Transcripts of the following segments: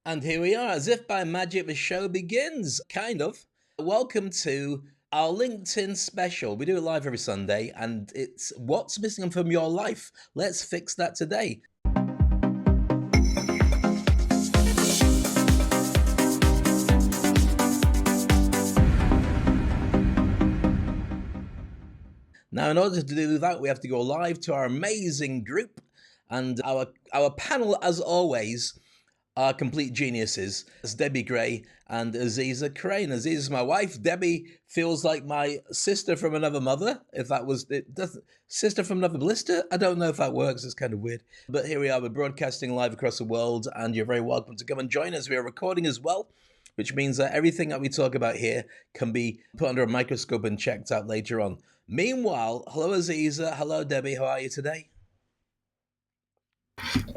And here we are, as if by magic, the show begins, kind of. Welcome to our LinkedIn special. We do it live every Sunday, and it's what's missing from your life. Let's fix that today. Now, in order to do that, we have to go live to our amazing group, and our panel, as always, are complete geniuses. It's Debbie Gray and Aziza Crane. Aziza is my wife. Debbie feels like my sister from another mother. If that was it, sister from another blister. I don't know if that works. It's kind of weird. But here we are. We're broadcasting live across the world, and you're very welcome to come and join us. We are recording as well, which means that everything that we talk about here can be put under a microscope and checked out later on. Meanwhile, hello Aziza. Hello Debbie. How are you today?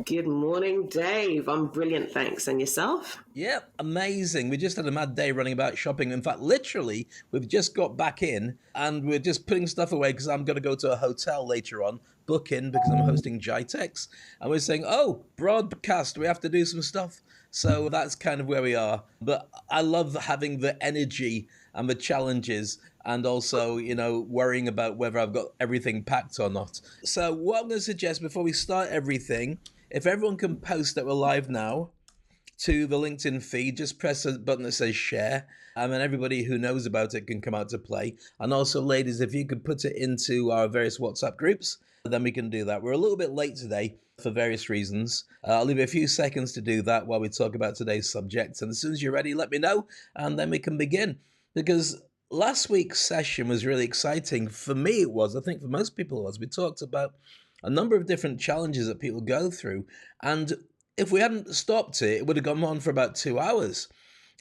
Good morning, Dave. I'm brilliant, thanks. And yourself? Yeah, amazing. We just had a mad day running about shopping. In fact, literally, we've just got back in and we're just putting stuff away because I'm going to go to a hotel later on, book in because I'm hosting GITEX. And we're saying, oh, broadcast, we have to do some stuff. So that's kind of where we are. But I love having the energy and the challenges and also, worrying about whether I've got everything packed or not. So what I'm going to suggest before we start everything, if everyone can post that we're live now to the LinkedIn feed, just press a button that says share, and then everybody who knows about it can come out to play. And also, ladies, if you could put it into our various WhatsApp groups, then we can do that. We're a little bit late today for various reasons. I'll leave you a few seconds to do that while we talk about today's subject. And as soon as you're ready, let me know, and then we can begin. Because last week's session was really exciting. For me, it was. I think for most people, it was. We talked about a number of different challenges that people go through. And if we hadn't stopped it, it would have gone on for about 2 hours.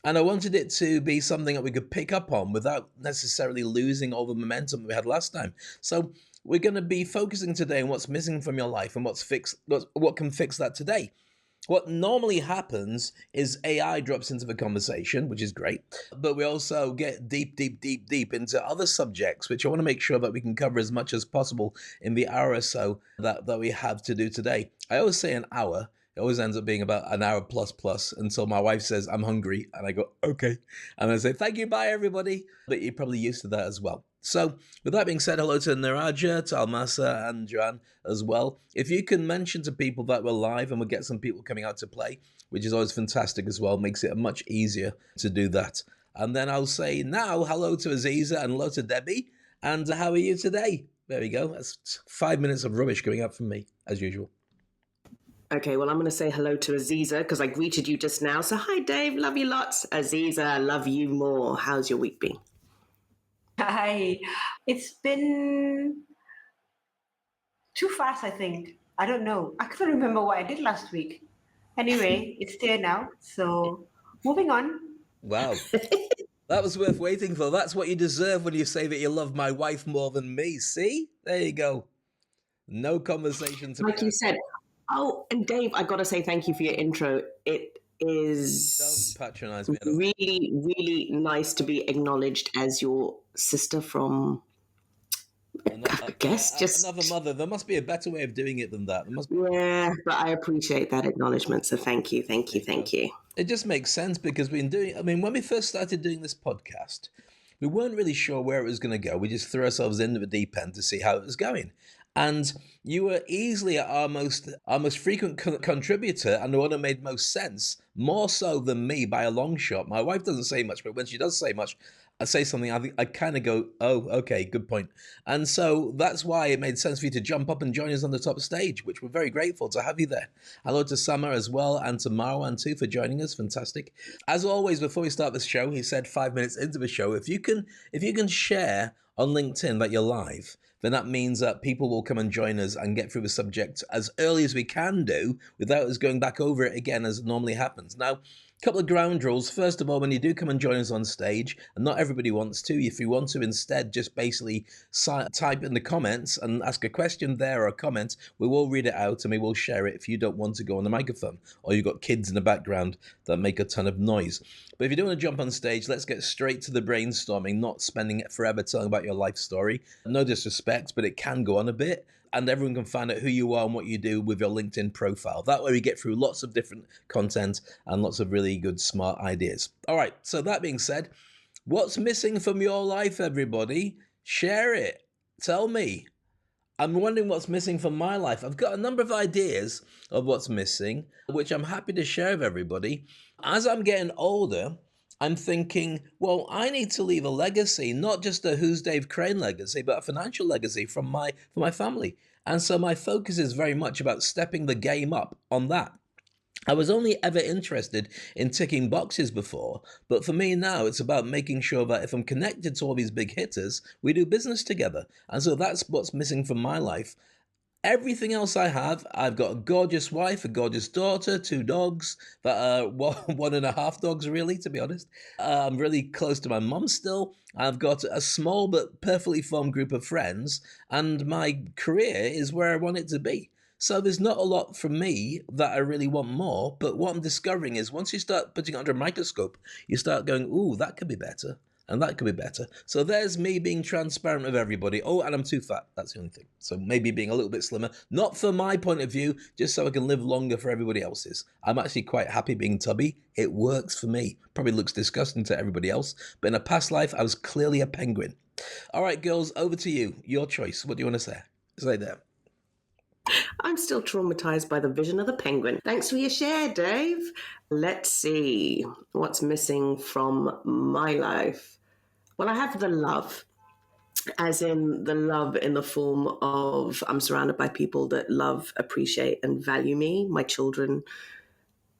And I wanted it to be something that we could pick up on without necessarily losing all the momentum that we had last time. So we're going to be focusing today on what's missing from your life and what can fix that today. What normally happens is AI drops into the conversation, which is great, but we also get deep into other subjects, which I want to make sure that we can cover as much as possible in the hour or so that we have to do today. I always say an hour. It always ends up being about an hour plus until my wife says, I'm hungry. And I go, okay. And I say, thank you, bye, everybody. But you're probably used to that as well. So with that being said, hello to Niraja, to Almasa, and Joanne as well. If you can mention to people that we're live and we'll get some people coming out to play, which is always fantastic as well, makes it much easier to do that. And then I'll say now, hello to Aziza and hello to Debbie. And how are you today? There we go. That's 5 minutes of rubbish going up from me, as usual. Okay, well, I'm going to say hello to Aziza because I greeted you just now. So hi, Dave. Love you lots. Aziza, love you more. How's your week been? Hi. It's been too fast, I think. I don't know. I can't remember what I did last week. Anyway, it's there now. So moving on. Wow. That was worth waiting for. That's what you deserve when you say that you love my wife more than me. See? There you go. No conversation to like you said. Oh, and Dave, I got to say thank you for your intro. It is Don't patronize me. Really, really nice to be acknowledged as your sister from, I guess, just another mother. There must be a better way of doing it than that. Yeah, but I appreciate that acknowledgement. So thank you. It just makes sense because when we first started doing this podcast, we weren't really sure where it was going to go. We just threw ourselves into the deep end to see how it was going. And you were easily our most frequent contributor and the one that made most sense, more so than me by a long shot. My wife doesn't say much, but when she does say much, I say something, I kind of go, oh, okay, good point. And so that's why it made sense for you to jump up and join us on the top stage, which we're very grateful to have you there. Hello to Summer as well, and to Marwan too for joining us. Fantastic. As always, before we start this show, he said 5 minutes into the show, if you can share on LinkedIn that you're live, then that means that people will come and join us and get through the subject as early as we can do without us going back over it again as normally happens. Now, a couple of ground rules. First of all, when you do come and join us on stage, and not everybody wants to, if you want to instead just basically type in the comments and ask a question there or a comment, we will read it out and we will share it if you don't want to go on the microphone or you've got kids in the background that make a ton of noise. But if you don't want to jump on stage, let's get straight to the brainstorming, not spending it forever telling about your life story. No disrespect, but it can go on a bit. and everyone can find out who you are and what you do with your LinkedIn profile. That way we get through lots of different content and lots of really good, smart ideas. All right, so that being said, what's missing from your life, everybody? Share it. Tell me. I'm wondering what's missing from my life. I've got a number of ideas of what's missing, which I'm happy to share with everybody. As I'm getting older, I'm thinking, well, I need to leave a legacy, not just a Who's Dave Crane legacy, but a financial legacy for my family. And so my focus is very much about stepping the game up on that. I was only ever interested in ticking boxes before, but for me now, it's about making sure that if I'm connected to all these big hitters, we do business together. And so that's what's missing from my life. Everything else I have, I've got a gorgeous wife, a gorgeous daughter, 2 dogs that are 1.5 dogs, really, to be honest. I'm really close to my mum still. I've got a small but perfectly formed group of friends, and my career is where I want it to be. So there's not a lot from me that I really want more, but what I'm discovering is once you start putting it under a microscope, you start going, ooh, that could be better, and that could be better. So there's me being transparent with everybody. Oh, and I'm too fat. That's the only thing. So maybe being a little bit slimmer, not from my point of view, just so I can live longer for everybody else's. I'm actually quite happy being tubby. It works for me. Probably looks disgusting to everybody else, but in a past life, I was clearly a penguin. All right, girls, over to you. Your choice. What do you want to say? Say there. I'm still traumatized by the vision of the penguin. Thanks for your share, Dave. Let's see what's missing from my life. Well, I have the love, as in the love in the form of I'm surrounded by people that love, appreciate, and value me, my children,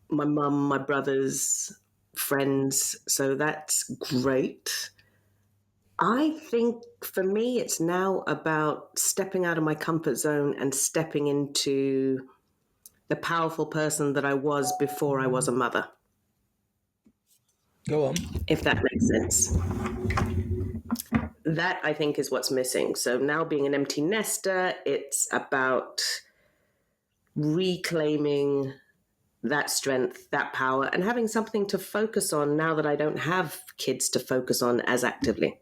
my mum, my brothers, friends. So that's great. I think for me, it's now about stepping out of my comfort zone and stepping into the powerful person that I was before I was a mother. Go on. If that makes sense. That, I think, is what's missing. So now being an empty nester, it's about reclaiming that strength, that power, and having something to focus on now that I don't have kids to focus on as actively.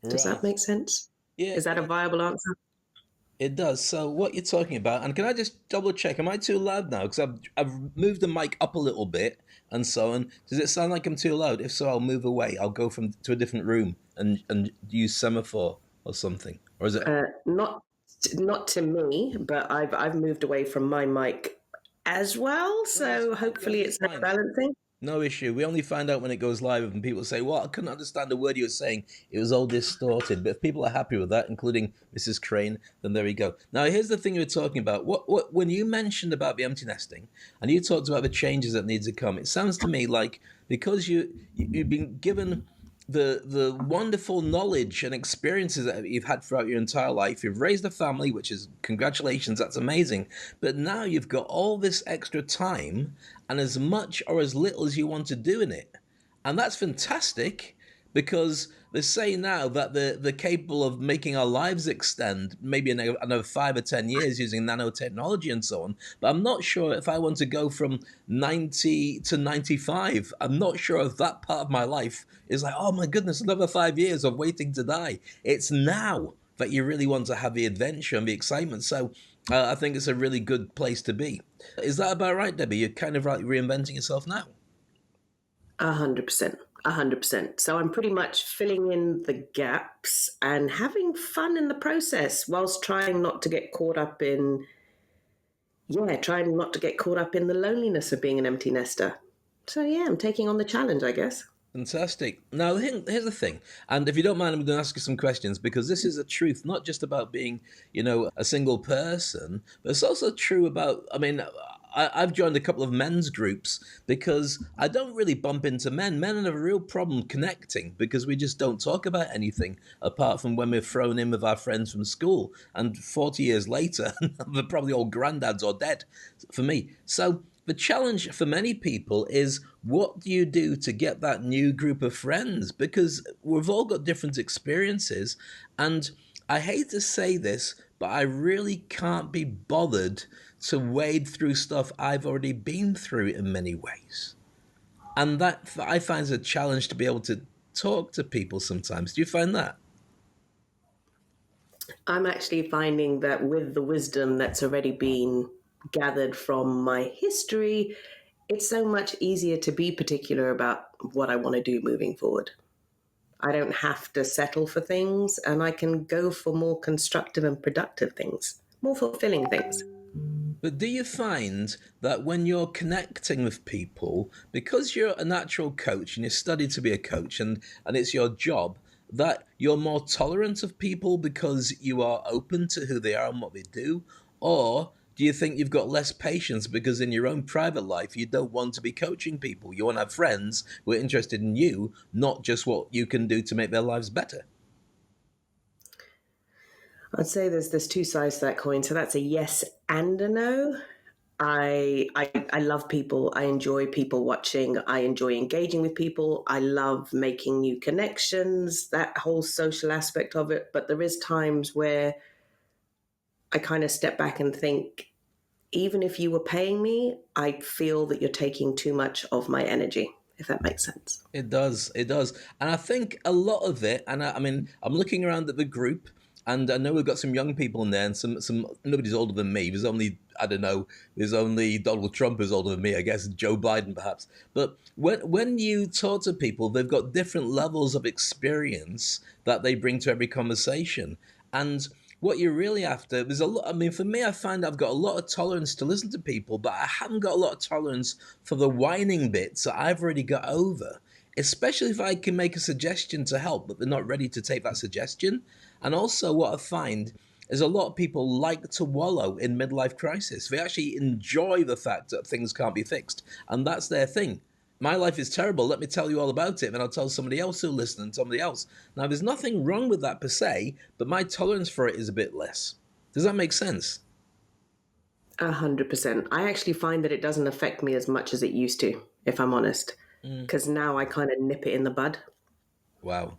Does that make sense? Yeah. Is that a viable answer? It does. So what you're talking about, and can I just double check? Am I too loud now? Because I've moved the mic up a little bit and so on. Does it sound like I'm too loud? If so, I'll move away. I'll go to a different room and use semaphore or something. Or is it? Not to me, but I've moved away from my mic as well. So hopefully it's fine. balancing. No issue. We only find out when it goes live and people say, well, I couldn't understand a word you were saying. It was all distorted. But if people are happy with that, including Mrs. Crane, then there we go. Now, here's the thing you were talking about. When you mentioned about the empty nesting and you talked about the changes that need to come, it sounds to me like because you've been given the wonderful knowledge and experiences that you've had throughout your entire life. You've raised a family, which is congratulations, that's amazing. But now you've got all this extra time and as much or as little as you want to do in it. And that's fantastic because they say now that they're capable of making our lives extend maybe another 5 or 10 years using nanotechnology and so on. But I'm not sure if I want to go from 90 to 95. I'm not sure if that part of my life is like, oh my goodness, another 5 years of waiting to die. It's now that you really want to have the adventure and the excitement. So I think it's a really good place to be. Is that about right, Debbie? You're kind of like reinventing yourself now. 100%. 100%. So I'm pretty much filling in the gaps and having fun in the process whilst trying not to get caught up in the loneliness of being an empty nester. So yeah, I'm taking on the challenge, I guess. Fantastic. Now, here's the thing, and if you don't mind, I'm going to ask you some questions because this is a truth, not just about being, a single person, but it's also true about, I've joined a couple of men's groups because I don't really bump into men. Men have a real problem connecting because we just don't talk about anything apart from when we're thrown in with our friends from school. And 40 years later, they're probably all granddads or dead for me. So the challenge for many people is what do you do to get that new group of friends? Because we've all got different experiences. And I hate to say this, but I really can't be bothered to wade through stuff I've already been through in many ways. And that I find is a challenge to be able to talk to people sometimes. Do you find that? I'm actually finding that with the wisdom that's already been gathered from my history, it's so much easier to be particular about what I want to do moving forward. I don't have to settle for things, and I can go for more constructive and productive things, more fulfilling things. But do you find that when you're connecting with people, because you're a natural coach and you study to be a coach and it's your job, that you're more tolerant of people because you are open to who they are and what they do? Or do you think you've got less patience because in your own private life you don't want to be coaching people? You want to have friends who are interested in you, not just what you can do to make their lives better. I'd say there's two sides to that coin. So that's a yes and a no. I love people. I enjoy people watching. I enjoy engaging with people. I love making new connections, that whole social aspect of it. But there is times where I kind of step back and think, even if you were paying me, I feel that you're taking too much of my energy, if that makes sense. It does. It does. And I think a lot of it, and I mean, I'm looking around at the group, and I know we've got some young people in there, and some nobody's older than me. There's only, I don't know, there's only Donald Trump is older than me, I guess, Joe Biden perhaps. But when you talk to people, they've got different levels of experience that they bring to every conversation. And what you're really after, there's a lot. I mean, for me, I find I've got a lot of tolerance to listen to people, but I haven't got a lot of tolerance for the whining bits that I've already got over. Especially if I can make a suggestion to help, but they're not ready to take that suggestion. And also, what I find is a lot of people like to wallow in midlife crisis. They actually enjoy the fact that things can't be fixed, and that's their thing. My life is terrible. Let me tell you all about it. And I'll tell somebody else who'll listen and somebody else. Now, there's nothing wrong with that per se, but my tolerance for it is a bit less. Does that make sense? 100%. I actually find that it doesn't affect me as much as it used to, if I'm honest, because now I kind of nip it in the bud. Wow.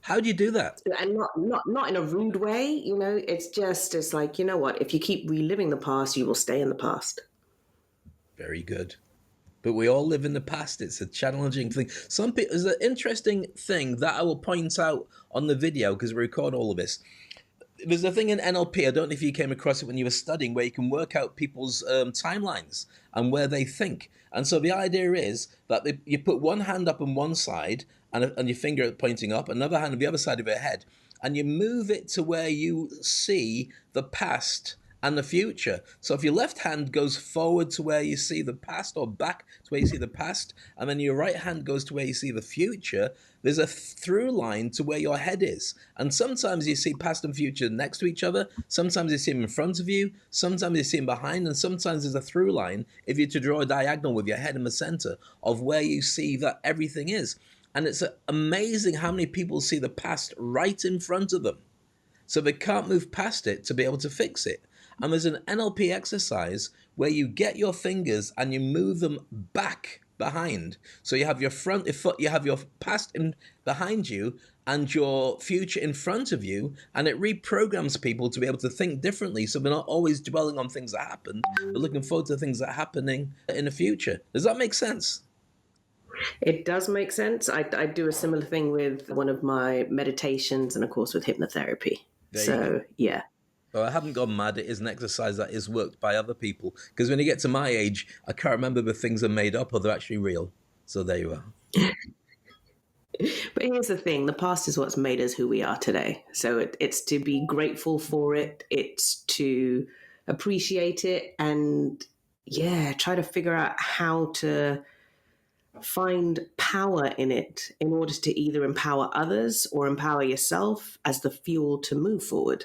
How do you do that? And not in a rude way, it's like, you know what, if you keep reliving the past, you will stay in the past. Very good. But we all live in the past. It's a challenging thing. Some people, there's an interesting thing that I will point out on the video because we record all of this. There's a thing in NLP, I don't know if you came across it when you were studying, where you can work out people's timelines and where they think. And so the idea is that you put one hand up on one side and your finger pointing up, another hand on the other side of your head, and you move it to where you see the past and the future. So if your left hand goes forward to where you see the past or back to where you see the past, and then your right hand goes to where you see the future, there's a through line to where your head is. And sometimes you see past and future next to each other, sometimes you see them in front of you, sometimes you see them behind, and sometimes there's a through line, if you're to draw a diagonal with your head in the center, of where you see that everything is. And it's amazing how many people see the past right in front of them. So they can't move past it to be able to fix it. And there's an NLP exercise where you get your fingers and you move them back behind. So you have your you have your past in behind you and your future in front of you, and it reprograms people to be able to think differently. So they're not always dwelling on things that happened, but looking forward to things that are happening in the future. Does that make sense? It does make sense. I do a similar thing with one of my meditations and, of course, with hypnotherapy. There you So, go. yeah. Well, I haven't gone mad. It is an exercise that is worked by other people. Because when you get to my age, I can't remember if things are made up or they're actually real. So there you are. But here's the thing, the past is what's made us who we are today. So it's to be grateful for it. It's to appreciate it and, yeah, try to figure out how to find power in it in order to either empower others or empower yourself as the fuel to move forward.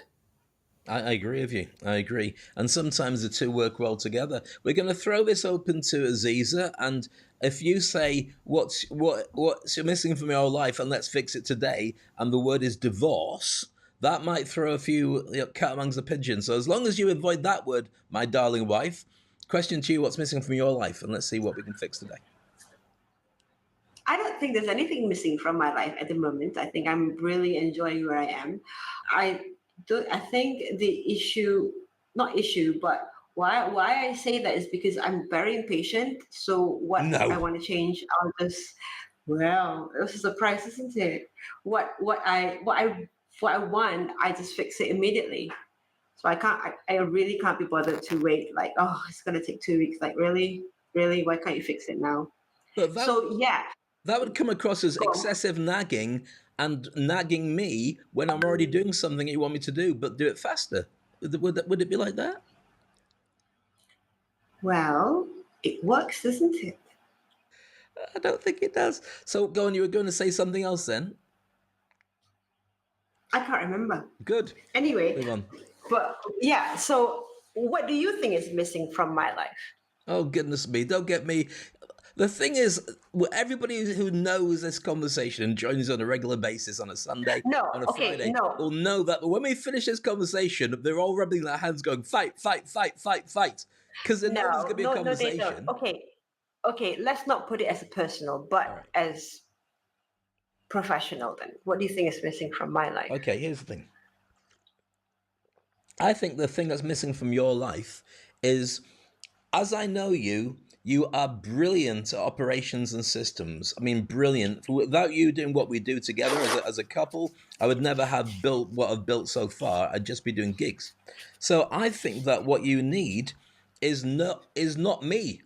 I agree with you. I agree. And sometimes the two work well together. We're going to throw this open to Aziza. And if you say, what's missing from your life and let's fix it today, and the word is divorce, that might throw a few cat amongst the pigeons. So as long as you avoid that word, my darling wife, question to you, what's missing from your life? And let's see what we can fix today. I don't think there's anything missing from my life at the moment. I think I'm really enjoying where I am. I think the issue, not issue, but why I say that is because I'm very impatient. So what I No. want to change, I'll just, well, it was a surprise, isn't it? What I what I want, I just fix it immediately. So I really can't be bothered to wait. Like, oh, it's gonna take 2 weeks. Like, really, why can't you fix it now? But So yeah, that would come across as go on. excessive nagging and nagging me when I'm already doing something that you want me to do, but do it faster. Would it be like that? Well, it works, doesn't it? I don't think it does. So go on, you were going to say something else then? I can't remember. Good. Anyway, Move on. but yeah. So, what do you think is missing from my life? Oh, goodness me. Don't get me. The thing is, everybody who knows this conversation and joins on a regular basis on a Sunday, No, on a okay, Friday, no. will know that when we finish this conversation, they're all rubbing their hands going, fight, fight, fight, fight, fight. Because they know there's going to be a No, they don't. conversation. Okay. Let's not put it as a personal, All but right. as professional. Then, what do you think is missing from my life? Okay, here's the thing. I think the thing that's missing from your life is, as I know you, you are brilliant at operations and systems. I mean, brilliant. Without you doing what we do together as a couple, I would never have built what I've built so far. I'd just be doing gigs. So I think that what you need is not me.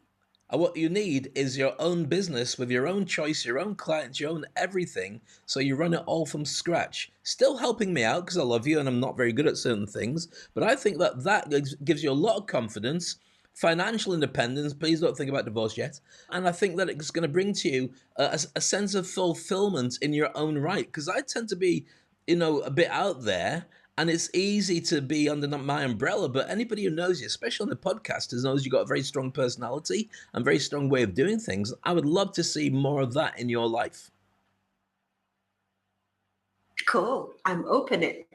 What you need is your own business with your own choice, your own clients, your own everything. So you run it all from scratch. Still helping me out because I love you and I'm not very good at certain things. But I think that gives you a lot of confidence, financial independence. Please don't think about divorce yet. And I think that it's going to bring to you a sense of fulfillment in your own right. Because I tend to be, a bit out there. And it's easy to be under my umbrella, but anybody who knows you, especially on the podcasters, knows you've got a very strong personality and very strong way of doing things. I would love to see more of that in your life. Cool. I'm open it.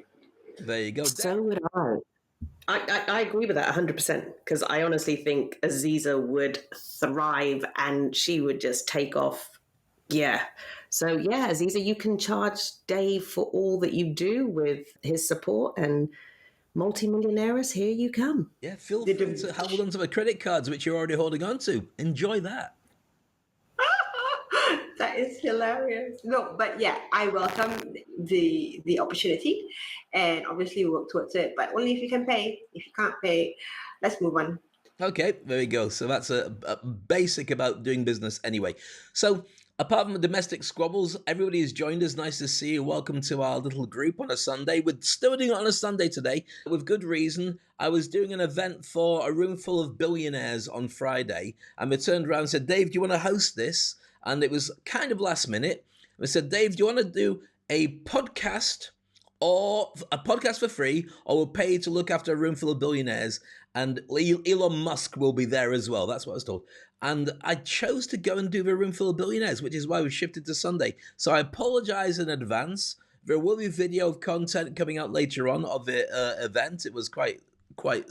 There you go. So would I. I agree with that 100% because I honestly think Aziza would thrive and she would just take off. Yeah. So, yeah, Aziza, you can charge Dave for all that you do with his support, and multimillionaires, here you come. Yeah, feel free to hold on to the credit cards, which you're already holding on to. Enjoy that. That is hilarious. No, but yeah, I welcome the opportunity, and obviously work towards it. But only if you can pay. If you can't pay, let's move on. Okay, there we go. So that's a basic about doing business anyway. So apart from the domestic squabbles, everybody has joined us. Nice to see you. Welcome to our little group on a Sunday. We're still doing it on a Sunday today with good reason. I was doing an event for a room full of billionaires on Friday, and we turned around and said, Dave, do you want to host this? And it was kind of last minute. We said, Dave, do you want to do a podcast or a podcast for free, or we'll pay you to look after a room full of billionaires? And Elon Musk will be there as well. That's what I was told. And I chose to go and do the room full of billionaires, which is why we shifted to Sunday. So I apologize in advance. There will be video of content coming out later on of the event. It was quite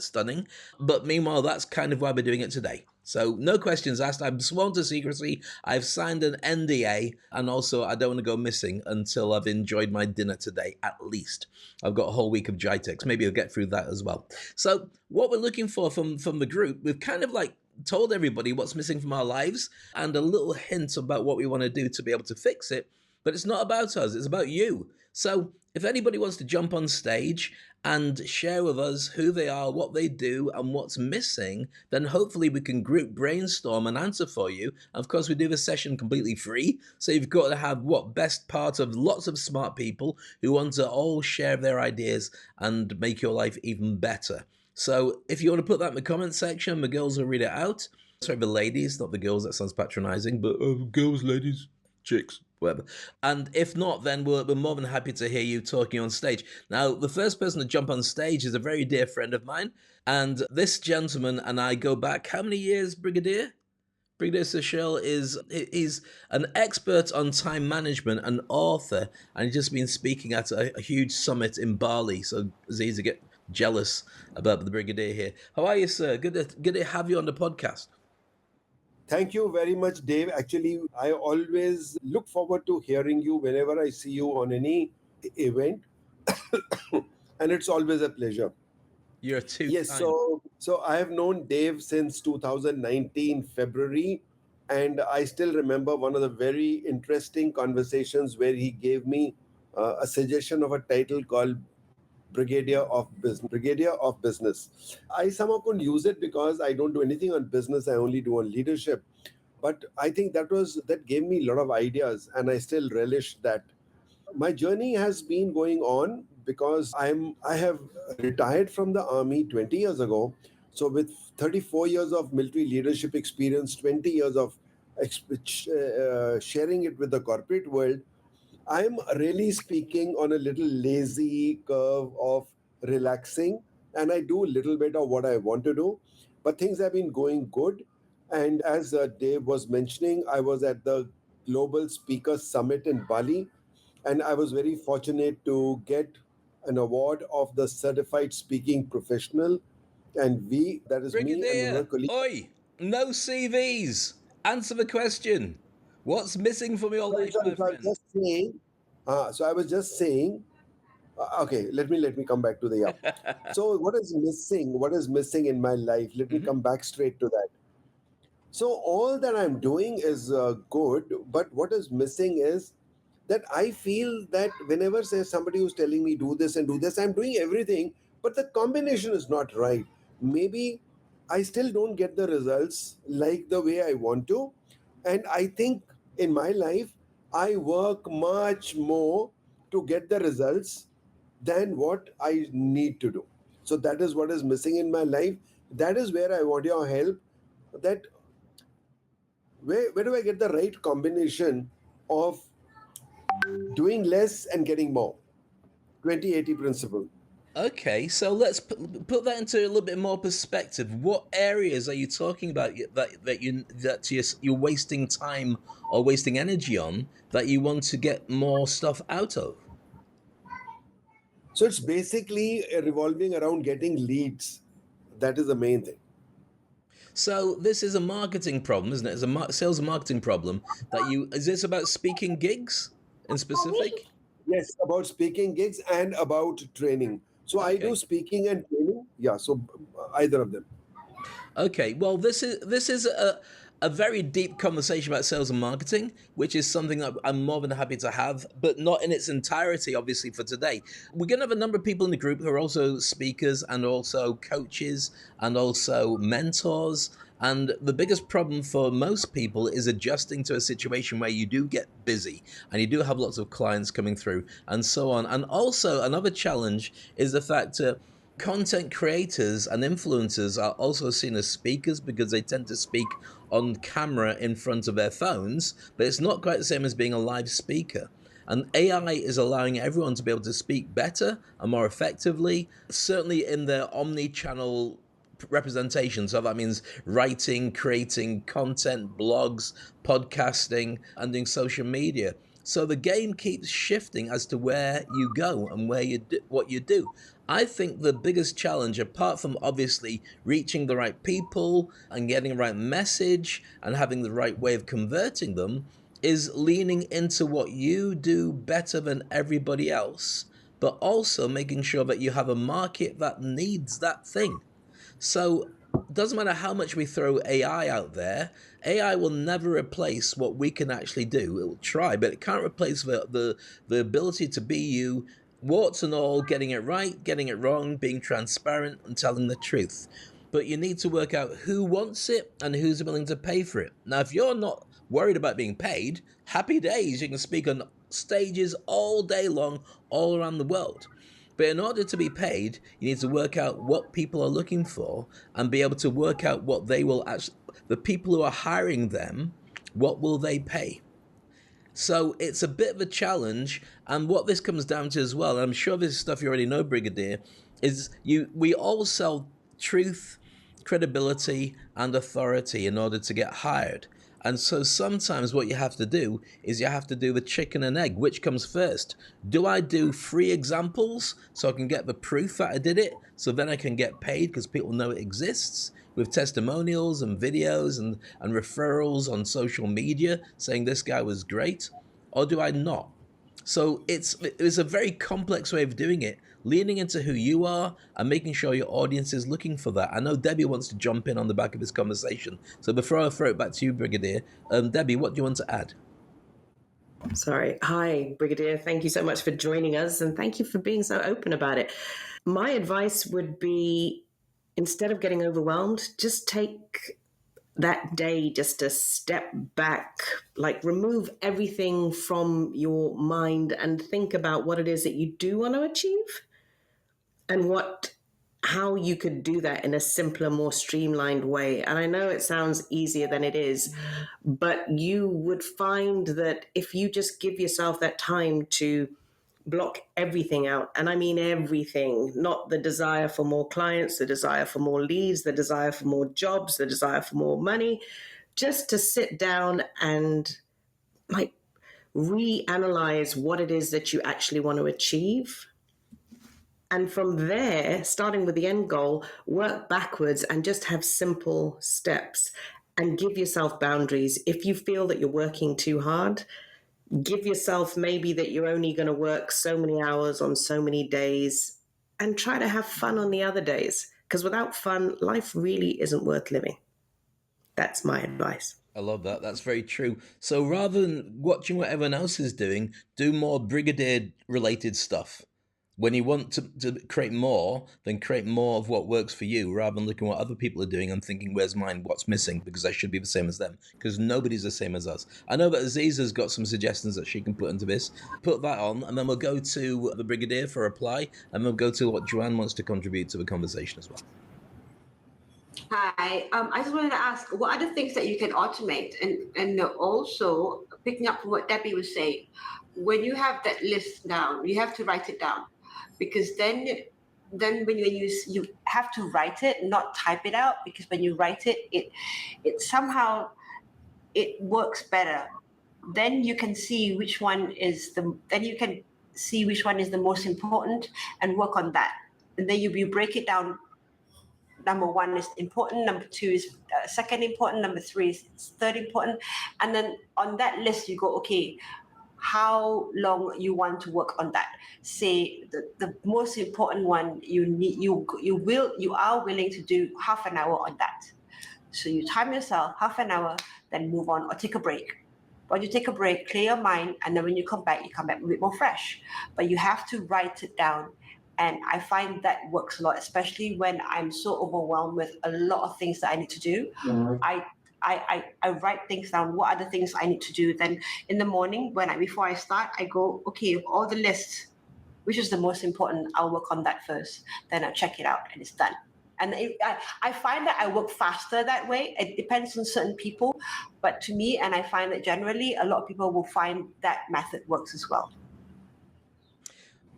stunning. But meanwhile, that's kind of why we're doing it today. So no questions asked. I'm sworn to secrecy. I've signed an NDA, and also I don't want to go missing until I've enjoyed my dinner today, at least. I've got a whole week of Jitex. Maybe I'll get through that as well. So what we're looking for from the group, we've kind of like told everybody what's missing from our lives and a little hint about what we want to do to be able to fix it. But it's not about us, it's about you. So if anybody wants to jump on stage and share with us who they are, what they do, and what's missing, then hopefully we can group brainstorm and answer for you. Of course, we do the session completely free. So you've got to have best part of lots of smart people who want to all share their ideas and make your life even better. So if you want to put that in the comment section, the girls will read it out. Sorry, the ladies, not the girls, that sounds patronizing, but girls, ladies, chicks, whatever. And if not, then we're more than happy to hear you talking on stage. Now, the first person to jump on stage is a very dear friend of mine. And this gentleman and I go back, how many years, Brigadier? Brigadier Sechel he's an expert on time management, an author, and he's just been speaking at a huge summit in Bali. So it's easy to get jealous about the Brigadier here. How are you, sir? Good to have you on the podcast. Thank you very much, Dave. Actually, I always look forward to hearing you whenever I see you on any event. And it's always a pleasure. You're too Yes, kind. so I have known Dave since 2019 February, and I still remember one of the very interesting conversations where he gave me a suggestion of a title called Brigadier of Business. I somehow couldn't use it because I don't do anything on business. I only do on leadership. But I think that gave me a lot of ideas, and I still relish that. My journey has been going on because I have retired from the army 20 years ago. So with 34 years of military leadership experience, 20 years of sharing it with the corporate world, I'm really speaking on a little lazy curve of relaxing, and I do a little bit of what I want to do. But things have been going good. And as Dave was mentioning, I was at the Global Speakers Summit in Bali, and I was very fortunate to get an award of the Certified Speaking Professional. And that is me and another Brigadier, colleague. oi, no CVs. Answer the question. What's missing from your Sorry, life, sorry, my so I was friend? just saying. So I was just saying. Okay, let me come back to the yeah. So what is missing? What is missing in my life? Let me Mhm. come back straight to that. So all that I'm doing is good, but what is missing is that I feel that whenever say somebody who's telling me do this and do this, I'm doing everything, but the combination is not right. Maybe I still don't get the results like the way I want to, and I think in my life I work much more to get the results than what I need to do. So that is what is missing in my life. That is where I want your help. That where do I get the right combination of doing less and getting more? 20/80 principle. Okay, so let's put that into a little bit more perspective. What areas are you talking about you're wasting time or wasting energy on that you want to get more stuff out of? So it's basically revolving around getting leads. That is the main thing. So this is a marketing problem, isn't it? It's a sales and marketing problem that you. Is this about speaking gigs in specific? Yes, about speaking gigs and about training. So I do Okay. speaking and training. Yeah, so either of them. Okay, well, this is a very deep conversation about sales and marketing, which is something that I'm more than happy to have, but not in its entirety, obviously, for today. We're going to have a number of people in the group who are also speakers and also coaches and also mentors. And the biggest problem for most people is adjusting to a situation where you do get busy and you do have lots of clients coming through and so on. And also, another challenge is the fact that content creators and influencers are also seen as speakers because they tend to speak on camera in front of their phones, but it's not quite the same as being a live speaker. And AI is allowing everyone to be able to speak better and more effectively, certainly in their omni channel representation. So that means writing, creating content, blogs, podcasting, and doing social media. So the game keeps shifting as to where you go and what you do. I think the biggest challenge, apart from obviously reaching the right people and getting the right message and having the right way of converting them, is leaning into what you do better than everybody else, but also making sure that you have a market that needs that thing. So it doesn't matter how much we throw AI out there, AI will never replace what we can actually do. It will try, but it can't replace the ability to be you, warts and all, getting it right, getting it wrong, being transparent and telling the truth. But you need to work out who wants it and who's willing to pay for it. Now, if you're not worried about being paid, happy days. You can speak on stages all day long, all around the world. But in order to be paid, you need to work out what people are looking for and be able to work out what they will actually, the people who are hiring them, what will they pay? So it's a bit of a challenge. And what this comes down to as well, and I'm sure this is stuff you already know, Brigadier, is we all sell truth, credibility, and authority in order to get hired. And so sometimes what you have to do is you have to do the chicken and egg. Which comes first? Do I do free examples so I can get the proof that I did it, so then I can get paid because people know it exists, with testimonials and videos and referrals on social media saying this guy was great? Or do I not? So it's a very complex way of doing it, leaning into who you are and making sure your audience is looking for that. I know Debbie wants to jump in on the back of this conversation. So before I throw it back to you, Brigadier, Debbie, what do you want to add? Sorry. Hi, Brigadier. Thank you so much for joining us and thank you for being so open about it. My advice would be instead of getting overwhelmed, just take that day just to step back, like remove everything from your mind and think about what it is that you do want to achieve and how you could do that in a simpler, more streamlined way. And I know it sounds easier than it is, but you would find that if you just give yourself that time to block everything out, and I mean everything, not the desire for more clients, the desire for more leads, the desire for more jobs, the desire for more money, just to sit down and like reanalyze what it is that you actually want to achieve. And from there, starting with the end goal, work backwards and just have simple steps and give yourself boundaries. If you feel that you're working too hard, give yourself maybe that you're only going to work so many hours on so many days and try to have fun on the other days. Because without fun, life really isn't worth living. That's my advice. I love that. That's very true. So rather than watching what everyone else is doing, do more brigadier related stuff. When you want to create more, then create more of what works for you rather than looking at what other people are doing and thinking, where's mine? What's missing? Because I should be the same as them. Because nobody's the same as us. I know that Aziza's got some suggestions that she can put into this. Put that on, and then we'll go to the Brigadier for a reply, and we'll go to what Joanne wants to contribute to the conversation as well. Hi. I just wanted to ask, what are the things that you can automate? And also, picking up from what Debbie was saying, when you have that list down, you have to write it down. Because then when you have to write it, not type it out, because when you write it, it somehow it works better. Then you can see which one is the most important and work on that. And then you break it down. Number one is important, number two is second important, number three is third important. And then on that list, you go, okay, how long you want to work on that. Say the most important one, you are willing to do half an hour on that. So you time yourself half an hour, then move on or take a break. When you take a break, clear your mind, and then when you come back a bit more fresh. But you have to write it down. And I find that works a lot, especially when I'm so overwhelmed with a lot of things that I need to do. Mm-hmm. I write things down. What are the things I need to do? Then in the morning, before I start, I go, okay, all the lists, which is the most important? I'll work on that first. Then I'll check it out, and it's done. And I find that I work faster that way. It depends on certain people, but to me, and I find that generally, a lot of people will find that method works as well.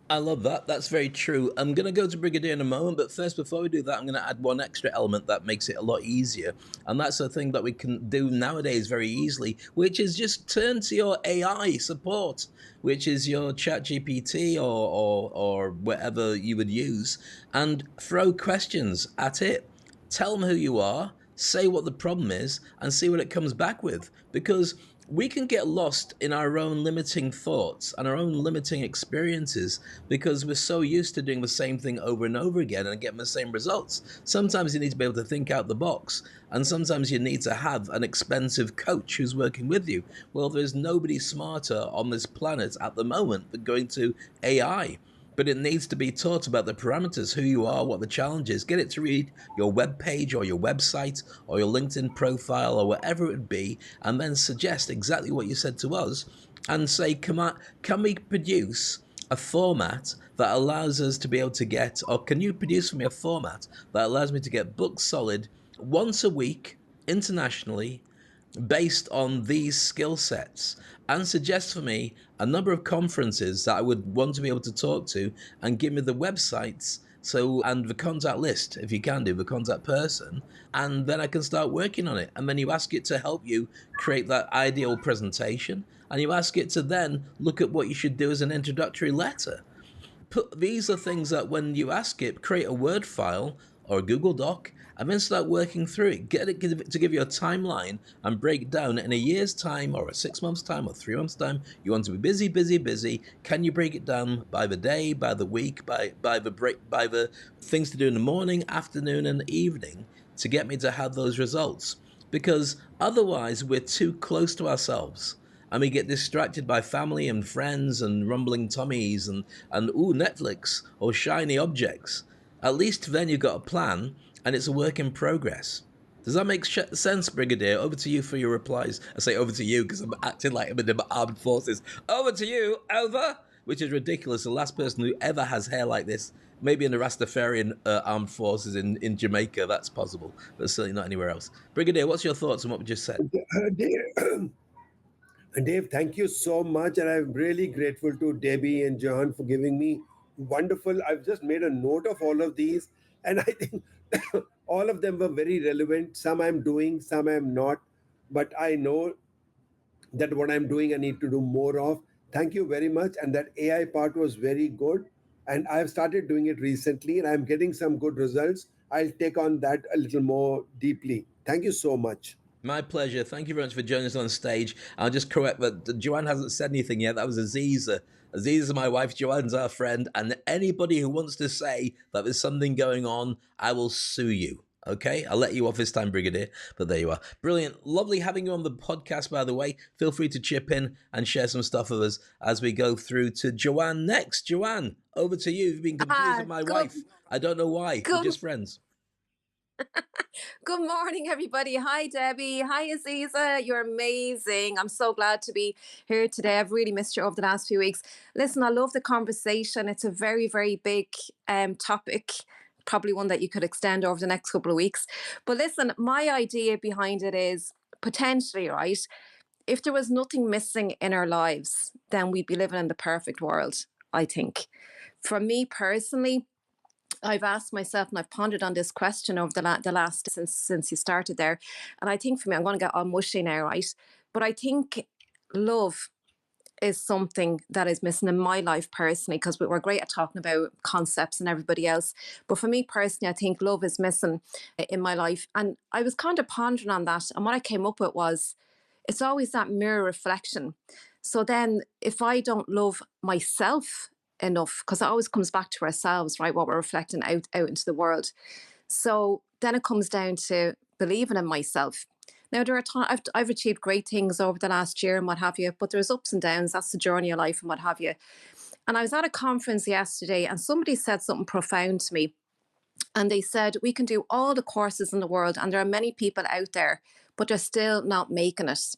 I love that. That's very true. I'm going to go to Brigadier in a moment, but first, before we do that, I'm going to add one extra element that makes it a lot easier. And that's a thing that we can do nowadays very easily, which is just turn to your AI support, which is your ChatGPT or whatever you would use, and throw questions at it. Tell them who you are, say what the problem is, and see what it comes back with. Because we can get lost in our own limiting thoughts and our own limiting experiences because we're so used to doing the same thing over and over again and getting the same results. Sometimes you need to be able to think out the box, and sometimes you need to have an expensive coach who's working with you. Well, there's nobody smarter on this planet at the moment than going to AI. But it needs to be taught about the parameters, who you are, what the challenge is. Get it to read your web page or your website or your LinkedIn profile or whatever it would be, and then suggest exactly what you said to us and say, can we produce a format that allows us to be able to get, or can you produce for me a format that allows me to get book solid once a week internationally based on these skill sets, and suggest for me a number of conferences that I would want to be able to talk to, and give me the websites and the contact list, if you can do the contact person, and then I can start working on it. And then you ask it to help you create that ideal presentation, and you ask it to then look at what you should do as an introductory letter. These are things that when you ask it, create a Word file or a Google Doc, and then start working through it. Get it to give you a timeline and break down in a year's time or a 6 months' time or 3 months' time. You want to be busy, busy, busy. Can you break it down by the day, by the week, by the things to do in the morning, afternoon, and evening to get me to have those results? Because otherwise, we're too close to ourselves. and we get distracted by family and friends and rumbling tummies and Netflix or shiny objects. At least then you've got a plan and it's a work in progress. Does that make sense, Brigadier? Over to you for your replies. I say over to you because I'm acting like I'm in the armed forces. Over to you, over! Which is ridiculous. The last person who ever has hair like this, maybe in the Rastafarian armed forces in Jamaica, that's possible, but certainly not anywhere else. Brigadier, what's your thoughts on what we just said? Dave, Dave, thank you so much. And I'm really grateful to Debbie and John for giving me wonderful. I've just made a note of all of these. And I think all of them were very relevant. Some I'm doing, some I'm not. But I know that what I'm doing, I need to do more of. Thank you very much. And that AI part was very good. And I've started doing it recently and I'm getting some good results. I'll take on that a little more deeply. Thank you so much. My pleasure. Thank you very much for joining us on stage. I'll just correct that Joanne hasn't said anything yet. That was Aziza. Aziza's my wife, Joanne's our friend. And anybody who wants to say that there's something going on, I will sue you. Okay, I'll let you off this time, Brigadier, but there you are. Brilliant. Lovely having you on the podcast, by the way. Feel free to chip in and share some stuff with us as we go through to Joanne next. Joanne, over to you. You've been confused with my wife. I don't know why. We're just friends. Good morning, everybody. Hi, Debbie. Hi, Aziza. You're amazing. I'm so glad to be here today. I've really missed you over the last few weeks. Listen, I love the conversation. It's a very, very big topic, probably one that you could extend over the next couple of weeks. But listen, my idea behind it is potentially, right? If there was nothing missing in our lives, then we'd be living in the perfect world, I think. For me personally, I've asked myself and I've pondered on this question over the last since you started there. And I think for me, I'm going to get all mushy now, right? But I think love is something that is missing in my life personally, because we're great at talking about concepts and everybody else. But for me personally, I think love is missing in my life. And I was kind of pondering on that. And what I came up with was it's always that mirror reflection. So then if I don't love myself enough, because it always comes back to ourselves, right? What we're reflecting out into the world. So then it comes down to believing in myself. Now, there are times I've achieved great things over the last year and what have you, but there's ups and downs. That's the journey of life and what have you. And I was at a conference yesterday and somebody said something profound to me. And they said, we can do all the courses in the world and there are many people out there, but they're still not making it.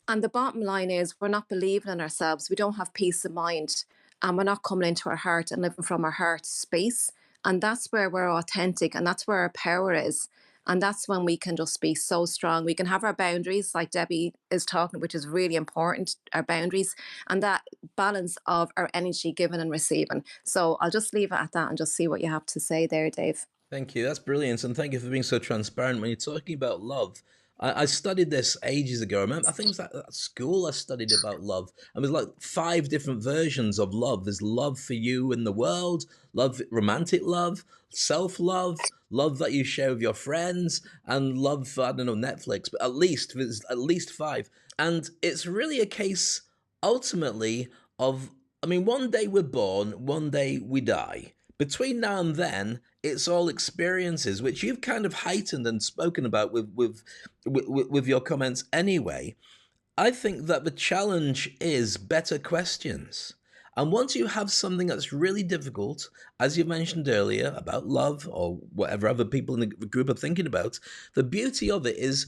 And the bottom line is we're not believing in ourselves. We don't have peace of mind and we're not coming into our heart and living from our heart space. And that's where we're authentic and that's where our power is. And that's when we can just be so strong. We can have our boundaries, like Debbie is talking, which is really important, our boundaries, and that balance of our energy giving and receiving. So I'll just leave it at that and just see what you have to say there, Dave. Thank you. That's brilliant. And thank you for being so transparent when you're talking about love. I studied this ages ago. I remember, I think it was at school I studied about love. And there's like 5 different versions of love. There's love for you in the world, love, romantic love, self-love, love that you share with your friends, and love for, I don't know, Netflix. But there's at least 5. And it's really a case, ultimately, of, I mean, one day we're born, one day we die. Between now and then, it's all experiences, which you've kind of heightened and spoken about with your comments anyway. I think that the challenge is better questions. And once you have something that's really difficult, as you mentioned earlier, about love or whatever other people in the group are thinking about, the beauty of it is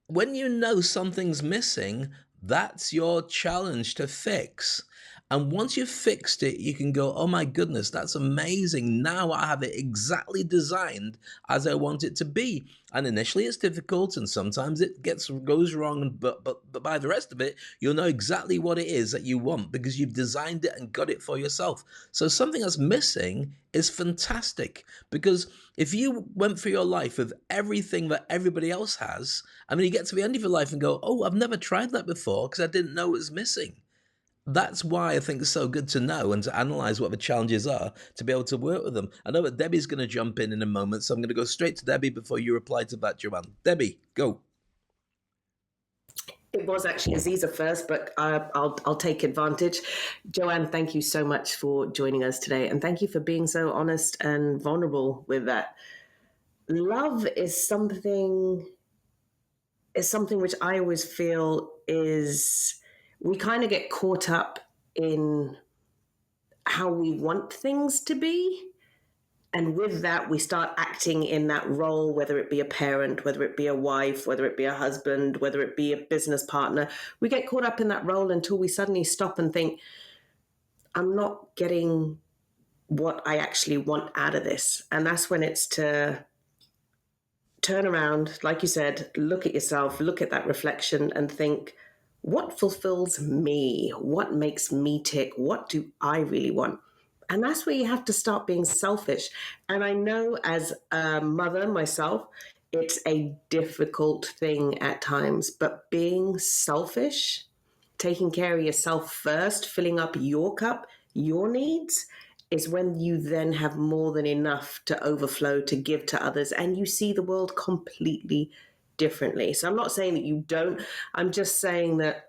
when you know something's missing, that's your challenge to fix. And once you've fixed it, you can go, oh my goodness, that's amazing. Now I have it exactly designed as I want it to be. And initially it's difficult and sometimes it goes wrong, but by the rest of it, you'll know exactly what it is that you want because you've designed it and got it for yourself. So something that's missing is fantastic, because if you went through your life with everything that everybody else has, and then you get to the end of your life and go, oh, I've never tried that before because I didn't know it was missing. That's why I think it's so good to know and to analyze what the challenges are to be able to work with them. I know that Debbie's going to jump in a moment, so I'm going to go straight to Debbie before you reply to that, Joanne. Debbie, go. It was actually Aziza first, but I'll take advantage. Joanne, thank you so much for joining us today, and thank you for being so honest and vulnerable with that. Love is something is something which I always feel is we kind of get caught up in how we want things to be. And with that, we start acting in that role, whether it be a parent, whether it be a wife, whether it be a husband, whether it be a business partner. We get caught up in that role until we suddenly stop and think, I'm not getting what I actually want out of this. And that's when it's to turn around, like you said, look at yourself, look at that reflection and think, what fulfills me? What makes me tick? What do I really want? And that's where you have to start being selfish. And I know as a mother myself, it's a difficult thing at times, but being selfish, taking care of yourself first, filling up your cup, your needs, is when you then have more than enough to overflow to give to others, and you see the world completely differently. So I'm not saying that you don't, I'm just saying that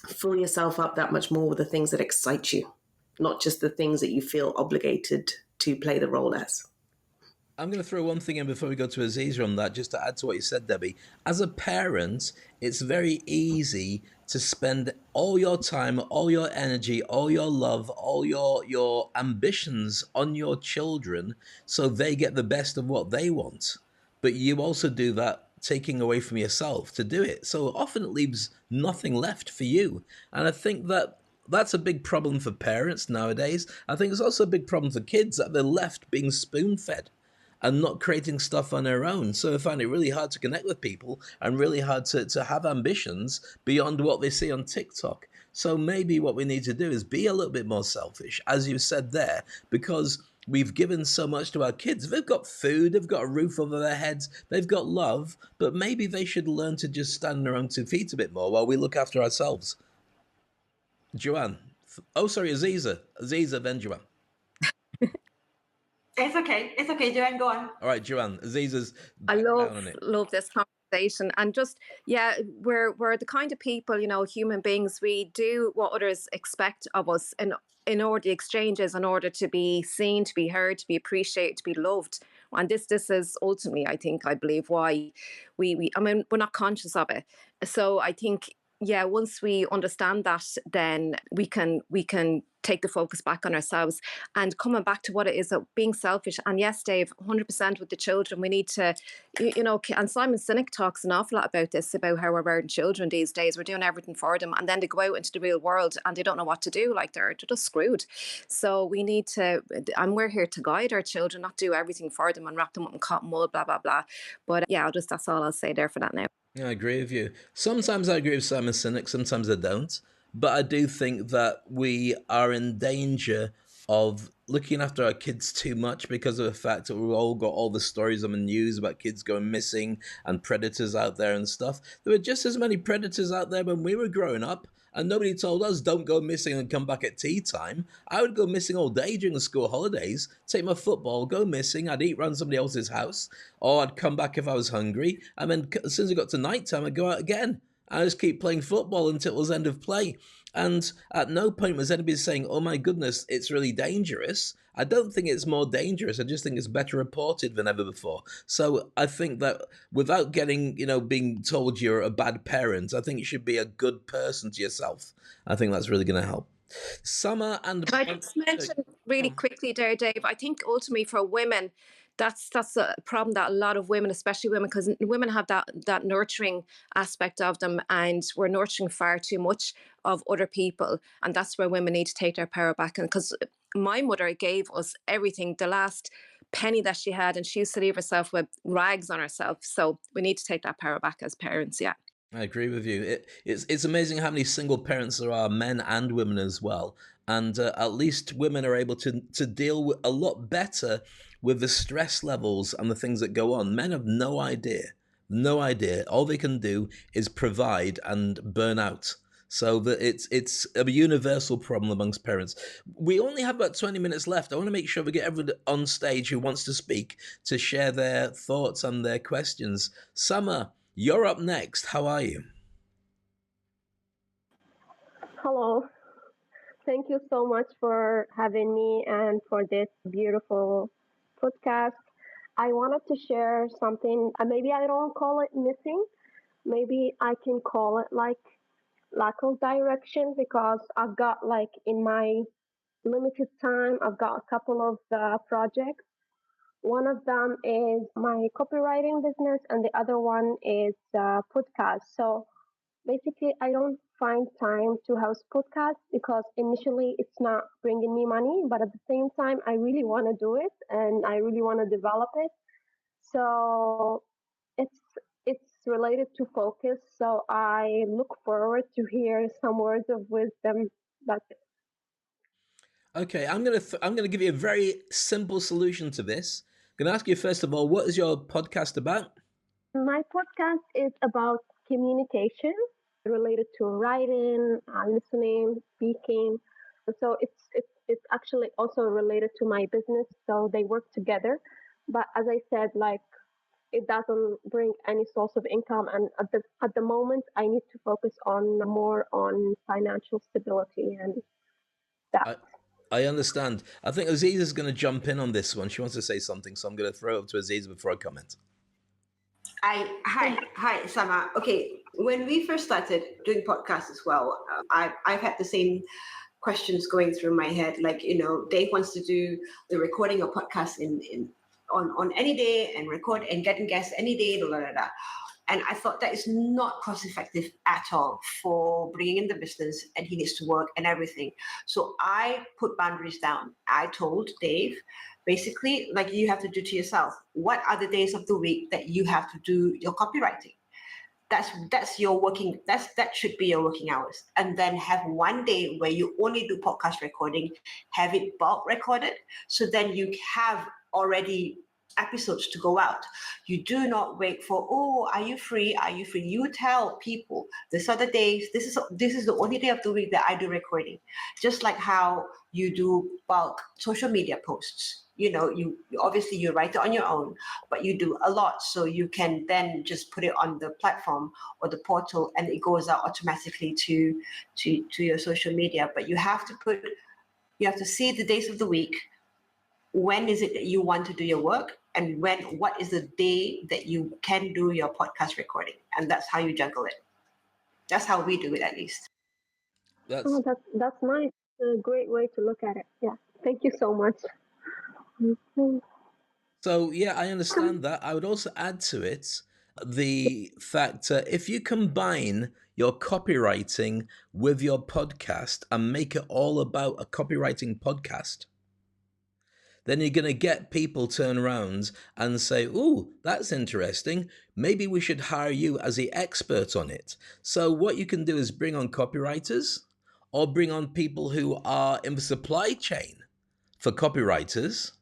fill yourself up that much more with the things that excite you, not just the things that you feel obligated to play the role as. I'm going to throw one thing in before we go to Aziza on that, just to add to what you said, Debbie. As a parent, it's very easy to spend all your time, all your energy, all your love, all your ambitions on your children so they get the best of what they want. But you also do that taking away from yourself to do it. So often it leaves nothing left for you. And I think that that's a big problem for parents nowadays. I think it's also a big problem for kids that they're left being spoon-fed and not creating stuff on their own. So I find it really hard to connect with people and really hard to have ambitions beyond what they see on TikTok. So maybe what we need to do is be a little bit more selfish, as you said there, because we've given so much to our kids. They've got food, they've got a roof over their heads, they've got love, but maybe they should learn to just stand on their own 2 feet a bit more while we look after ourselves. Joanne. Oh, sorry, Aziza. Aziza, then Joanne. It's okay, Joanne, go on. All right, Joanne. Aziza's I back down on it. love this conversation, and just we're the kind of people, human beings. We do what others expect of us, and in order the exchanges, in order to be seen, to be heard, to be appreciated, to be loved. And this is ultimately, I believe, why I mean, we're not conscious of it. So I think, yeah, once we understand that, then we can take the focus back on ourselves and coming back to what it is of being selfish. And yes, Dave, 100% with the children, we need to, and Simon Sinek talks an awful lot about this, about how we're rearing children these days. We're doing everything for them, and then they go out into the real world and they don't know what to do. Like they're just screwed. So we need to, and we're here to guide our children, not do everything for them and wrap them up in cotton wool, blah, blah, blah. But yeah, that's all I'll say there for that now. Yeah, I agree with you. Sometimes I agree with Simon Sinek, sometimes I don't. But I do think that we are in danger of looking after our kids too much because of the fact that we've all got all the stories on the news about kids going missing and predators out there and stuff. There were just as many predators out there when we were growing up, and nobody told us don't go missing and come back at tea time. I would go missing all day during the school holidays, take my football, go missing. I'd eat around somebody else's house, or I'd come back if I was hungry. And then as soon as it got to night time, I'd go out again. I just keep playing football until it was end of play. And at no point was anybody saying, oh my goodness, it's really dangerous. I don't think it's more dangerous. I just think it's better reported than ever before. So I think that without getting, being told you're a bad parent, I think you should be a good person to yourself. I think that's really going to help. Summer and... Can I just mention really quickly there, Dave? I think ultimately for women, that's a problem that a lot of women, especially women, because women have that nurturing aspect of them, and we're nurturing far too much of other people, and that's where women need to take their power back. And because my mother gave us everything, the last penny that she had, and she used to leave herself with rags on herself. So we need to take that power back as parents. Yeah. I agree with you. It's amazing how many single parents there are, men and women as well. And at least women are able to deal with a lot better with the stress levels and the things that go on. Men have no idea. No idea. All they can do is provide and burn out. So that it's a universal problem amongst parents. We only have about 20 minutes left. I want to make sure we get everyone on stage who wants to speak to share their thoughts and their questions. Summer, you're up next. How are you? Hello. Thank you so much for having me and for this beautiful podcast. I wanted to share something, maybe I don't call it missing, maybe I can call it like lack of direction, because I've got like in my limited time, I've got a couple of projects. One of them is my copywriting business, and the other one is podcast. So basically, I don't find time to host podcasts because initially it's not bringing me money, but at the same time, I really want to do it and I really want to develop it. So it's it's related to focus. So I look forward to hear some words of wisdom. That's it. Okay, I'm gonna give you a very simple solution to this. I'm gonna ask you first of all, what is your podcast about? My podcast is about communication related to writing, listening, speaking. So it's actually also related to my business. So they work together. But as I said, like it doesn't bring any source of income, and at the moment I need to focus on more on financial stability and that. I, I understand. I think Aziza's going to jump in on this one. She wants to say something, so I'm going to throw it up to Aziza before I comment. Hi, Sama. Okay, when we first started doing podcasts as well, I've had the same questions going through my head. Like, Dave wants to do the recording of podcasts on any day and record and getting guests any day, blah, blah, blah, blah. And I thought that is not cost effective at all for bringing in the business, and he needs to work and everything. So I put boundaries down. I told Dave, basically, like you have to do to yourself, what are the days of the week that you have to do your copywriting? That's your working, that should be your working hours. And then have one day where you only do podcast recording, have it bulk recorded. So then you have already episodes to go out. You do not wait for, oh, are you free? Are you free? You tell people these are the days, this is the only day of the week that I do recording. Just like how you do bulk social media posts. You obviously you write it on your own, but you do a lot, so you can then just put it on the platform or the portal, and it goes out automatically to your social media. But you have to see the days of the week. When is it that you want to do your work, and what is the day that you can do your podcast recording? And that's how you juggle it. That's how we do it, at least. Oh, that's nice. A great way to look at it. Yeah. Thank you so much. Mhm. So, yeah, I understand that. I would also add to it the fact if you combine your copywriting with your podcast and make it all about a copywriting podcast, then you're going to get people turn around and say, "Ooh, that's interesting. Maybe we should hire you as the expert on it." So what you can do is bring on copywriters or bring on people who are in the supply chain for copywriters.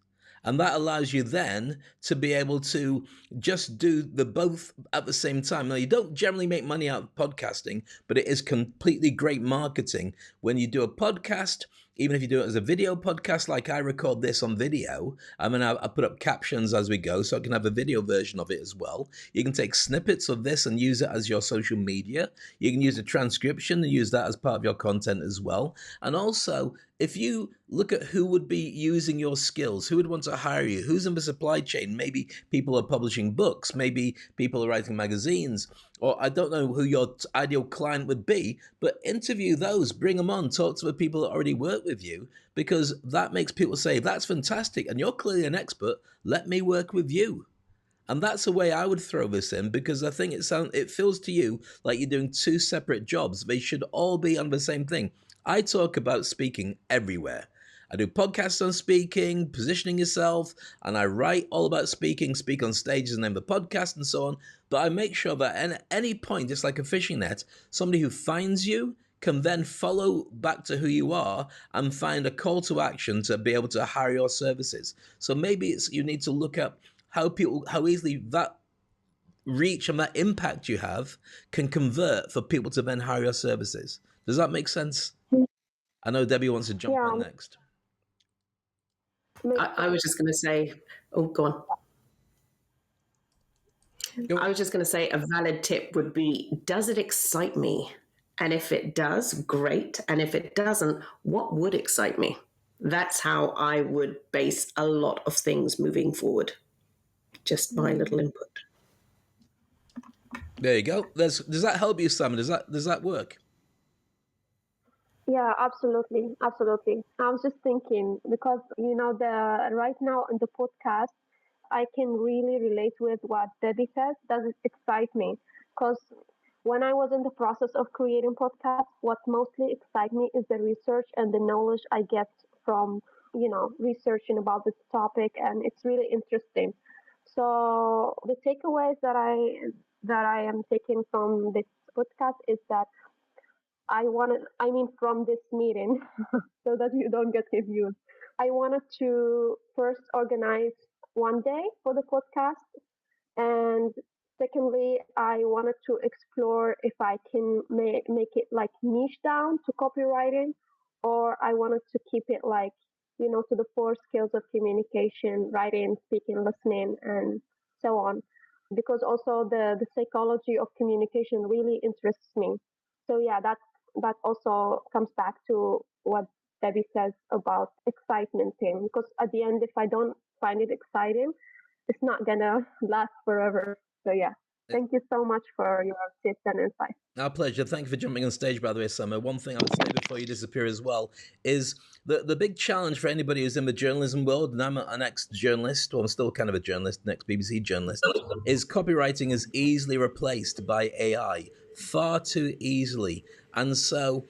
And that allows you then to be able to just do the both at the same time. Now, you don't generally make money out of podcasting, but it is completely great marketing when you do a podcast. Even if you do it as a video podcast, like I record this on video, I mean, I put up captions as we go, so I can have a video version of it as well. You can take snippets of this and use it as your social media. You can use a transcription and use that as part of your content as well. And also, if you look at who would be using your skills, who would want to hire you, who's in the supply chain, maybe people are publishing books, maybe people are writing magazines, or I don't know who your ideal client would be, but interview those, bring them on, talk to the people that already work with you, because that makes people say, that's fantastic, and you're clearly an expert, let me work with you. And that's the way I would throw this in, because I think it feels to you like you're doing two separate jobs. They should all be on the same thing. I talk about speaking everywhere. I do podcasts on speaking, positioning yourself, and I write all about speaking. Speak on Stage is the name of the podcast and so on. But I make sure that at any point, just like a fishing net, somebody who finds you can then follow back to who you are and find a call to action to be able to hire your services. So maybe you need to look at how easily that reach and that impact you have can convert for people to then hire your services. Does that make sense? I know Debbie wants to jump on next. I was just going to say, oh, go on. I was just going to say a valid tip would be, does it excite me? And if it does, great. And if it doesn't, what would excite me? That's how I would base a lot of things moving forward. Just my little input. There you go. Does that help you, Sam? Does that work? Yeah, absolutely, absolutely. I was just thinking because the right now in the podcast, I can really relate with what Debbie says. Does it excite me? Because when I was in the process of creating podcasts, what mostly excites me is the research and the knowledge I get from researching about this topic, and it's really interesting. So the takeaways that I am taking from this podcast is that from this meeting, so that you don't get confused. I wanted to first organize one day for the podcast, and secondly, I wanted to explore if I can make it like niche down to copywriting, or I wanted to keep it like, to the four skills of communication: writing, speaking, listening, and so on. Because also the psychology of communication really interests me. So yeah, that also comes back to what Debbie says about excitement thing. Because at the end, if I don't find it exciting, it's not gonna last forever. So yeah, thank you so much for your tips and insights. Our pleasure. Thank you for jumping on stage, by the way, Summer. One thing I would say before you disappear as well is the big challenge for anybody who's in the journalism world, and I'm an ex-journalist, well, I'm still kind of a journalist, an ex-BBC journalist, is copywriting is easily replaced by AI, far too easily. And so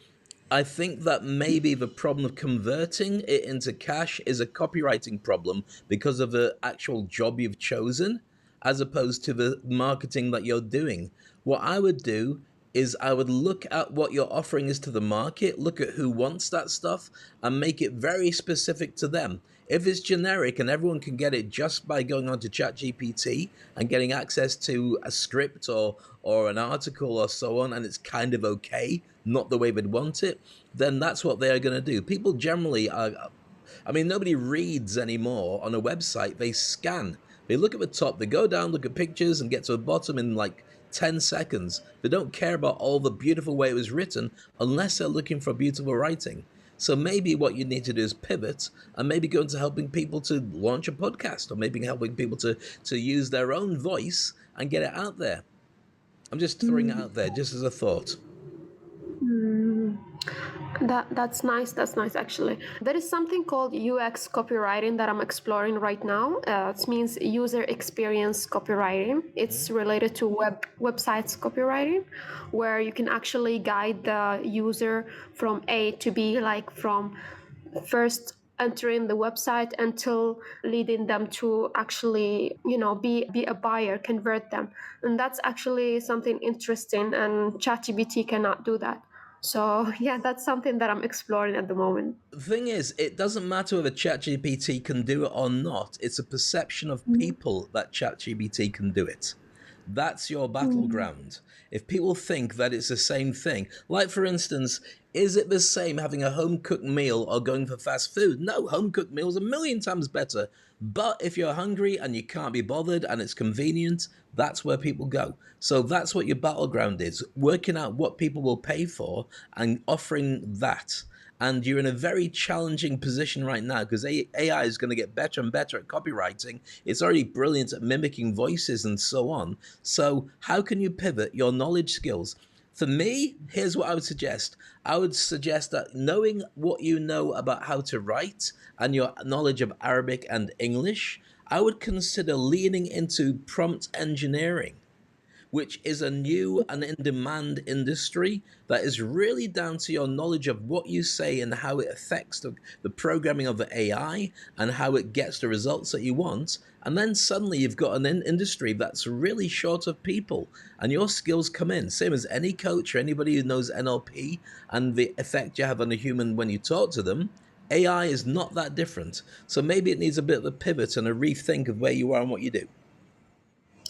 I think that maybe the problem of converting it into cash is a copywriting problem because of the actual job you've chosen, as opposed to the marketing that you're doing. What I would do is I would look at what your offering is to the market, look at who wants that stuff, and make it very specific to them. If it's generic and everyone can get it just by going onto ChatGPT and getting access to a script or an article or so on, and it's kind of okay, not the way they'd want it, then that's what they are going to do. People generally are, I mean, nobody reads anymore on a website. They scan. They look at the top, they go down, look at pictures, and get to the bottom in like 10 seconds. They don't care about all the beautiful way it was written unless they're looking for beautiful writing. So maybe what you need to do is pivot and maybe go into helping people to launch a podcast, or maybe helping people to use their own voice and get it out there. I'm just throwing it out there just as a thought. That's nice. That's nice, actually. There is something called UX copywriting that I'm exploring right now. It means user experience copywriting. It's related to websites copywriting, where you can actually guide the user from A to B, like from first entering the website until leading them to actually be a buyer, convert them. And that's actually something interesting, and ChatGPT cannot do that. So yeah, that's something that I'm exploring at the moment. The thing is, it doesn't matter whether ChatGPT can do it or not. It's a perception of people that ChatGPT can do it. That's your battleground. If people think that it's the same thing, like for instance, is it the same having a home cooked meal or going for fast food? No, home cooked meals are a million times better. But if you're hungry and you can't be bothered and it's convenient, that's where people go. So that's what your battleground is, working out what people will pay for and offering that. And you're in a very challenging position right now because AI is going to get better and better at copywriting. It's already brilliant at mimicking voices and so on. So how can you pivot your knowledge skills? For me, here's what I would suggest. I would suggest that knowing what you know about how to write and your knowledge of Arabic and English, I would consider leaning into prompt engineering, which is a new and in demand industry that is really down to your knowledge of what you say and how it affects the programming of the AI and how it gets the results that you want. And then suddenly you've got an industry that's really short of people and your skills come in. Same as any coach or anybody who knows NLP and the effect you have on a human when you talk to them. AI is not that different. So maybe it needs a bit of a pivot and a rethink of where you are and what you do.